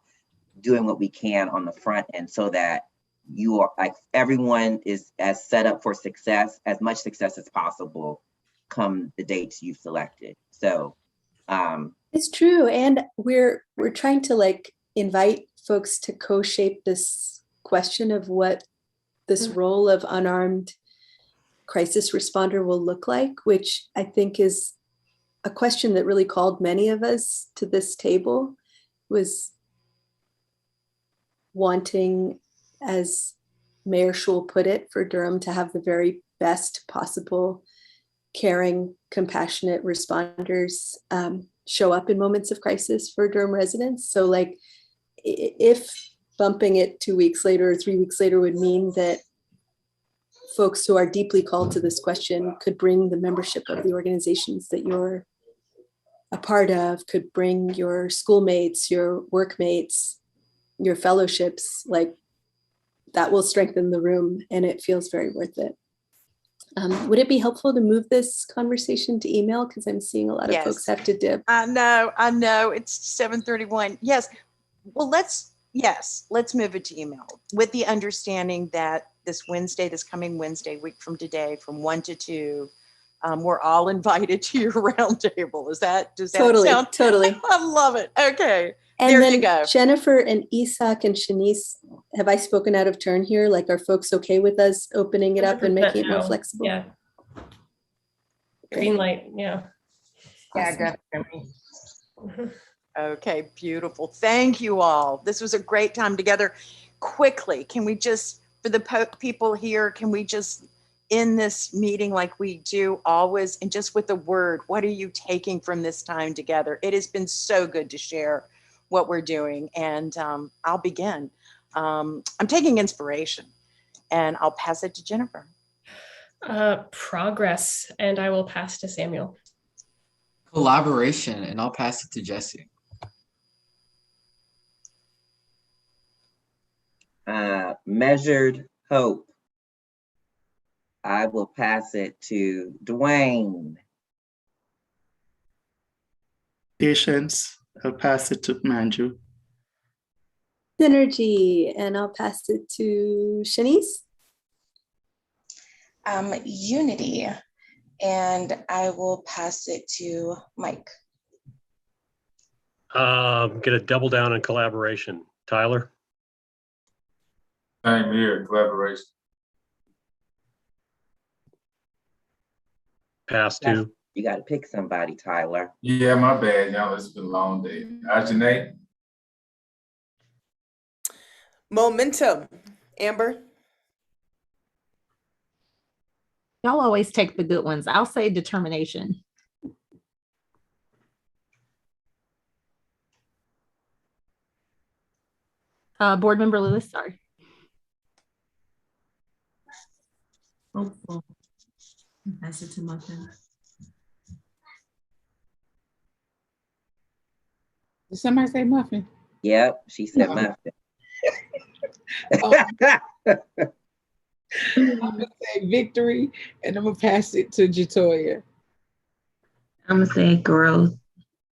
doing what we can on the front end so that you are like, everyone is as set up for success, as much success as possible come the dates you've selected. So it's true. And we're trying to like invite folks to co-shape this question of what this role of unarmed crisis responder will look like, which I think is a question that really called many of us to this table, was wanting, as Mayor Schul put it, for Durham to have the very best possible caring, compassionate responders show up in moments of crisis for Durham residents. So like, if bumping it 2 weeks later or 3 weeks later would mean that folks who are deeply called to this question could bring the membership of the organizations that you're a part of, could bring your schoolmates, your workmates, your fellowships, like that will strengthen the room, and it feels very worth it. Would it be helpful to move this conversation to email? Because I'm seeing a lot of folks have to dip. I know, it's 7:31. Yes, well, let's move it to email with the understanding that this coming Wednesday, week from today, from 1 to 2, we're all invited to your roundtable. Does that sound? Totally. I love it. Okay. And there then you go. Jennifer and Isak and Shanise, have I spoken out of turn here? Like, are folks okay with us opening it up and making it more flexible? Yeah. Green light. Yeah. Yeah, definitely. Okay, beautiful. Thank you all. This was a great time together. Quickly, can we just, for the people here, can we just end this meeting like we do always, and just with a word, what are you taking from this time together? It has been so good to share what we're doing, and I'll begin. I'm taking inspiration, and I'll pass it to Jennifer. Progress, and I will pass to Samuel. Collaboration, and I'll pass it to Jesse. Measured hope. I will pass it to Dwayne. Patience, I'll pass it to Manju. Synergy, and I'll pass it to Shanise. Unity, and I will pass it to Mike. Gonna double down on collaboration. Tyler? Same here, collaboration. Pass to. You got to pick somebody, Tyler. Yeah, my bad, y'all. It's been a long day. Janae? Momentum. Amber? Y'all always take the good ones. I'll say determination. Board Member Lewis, sorry. Hopeful. Pass it to Muffin. Did somebody say Muffin? Yep, she said No. Muffin. I'm gonna say victory, and I'm gonna pass it to Jatoia. I'm gonna say growth,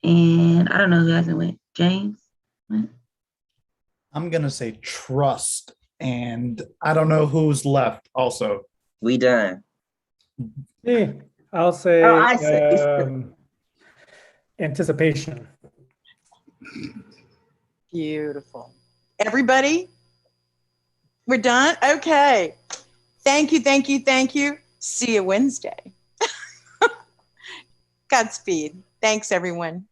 and I don't know who hasn't went. James? What? I'm gonna say trust, and I don't know who's left also. We done. Yeah, I'll say, I say. Anticipation. Beautiful. Everybody, we're done? Okay. Thank you, thank you, thank you. See you Wednesday. Godspeed. Thanks, everyone.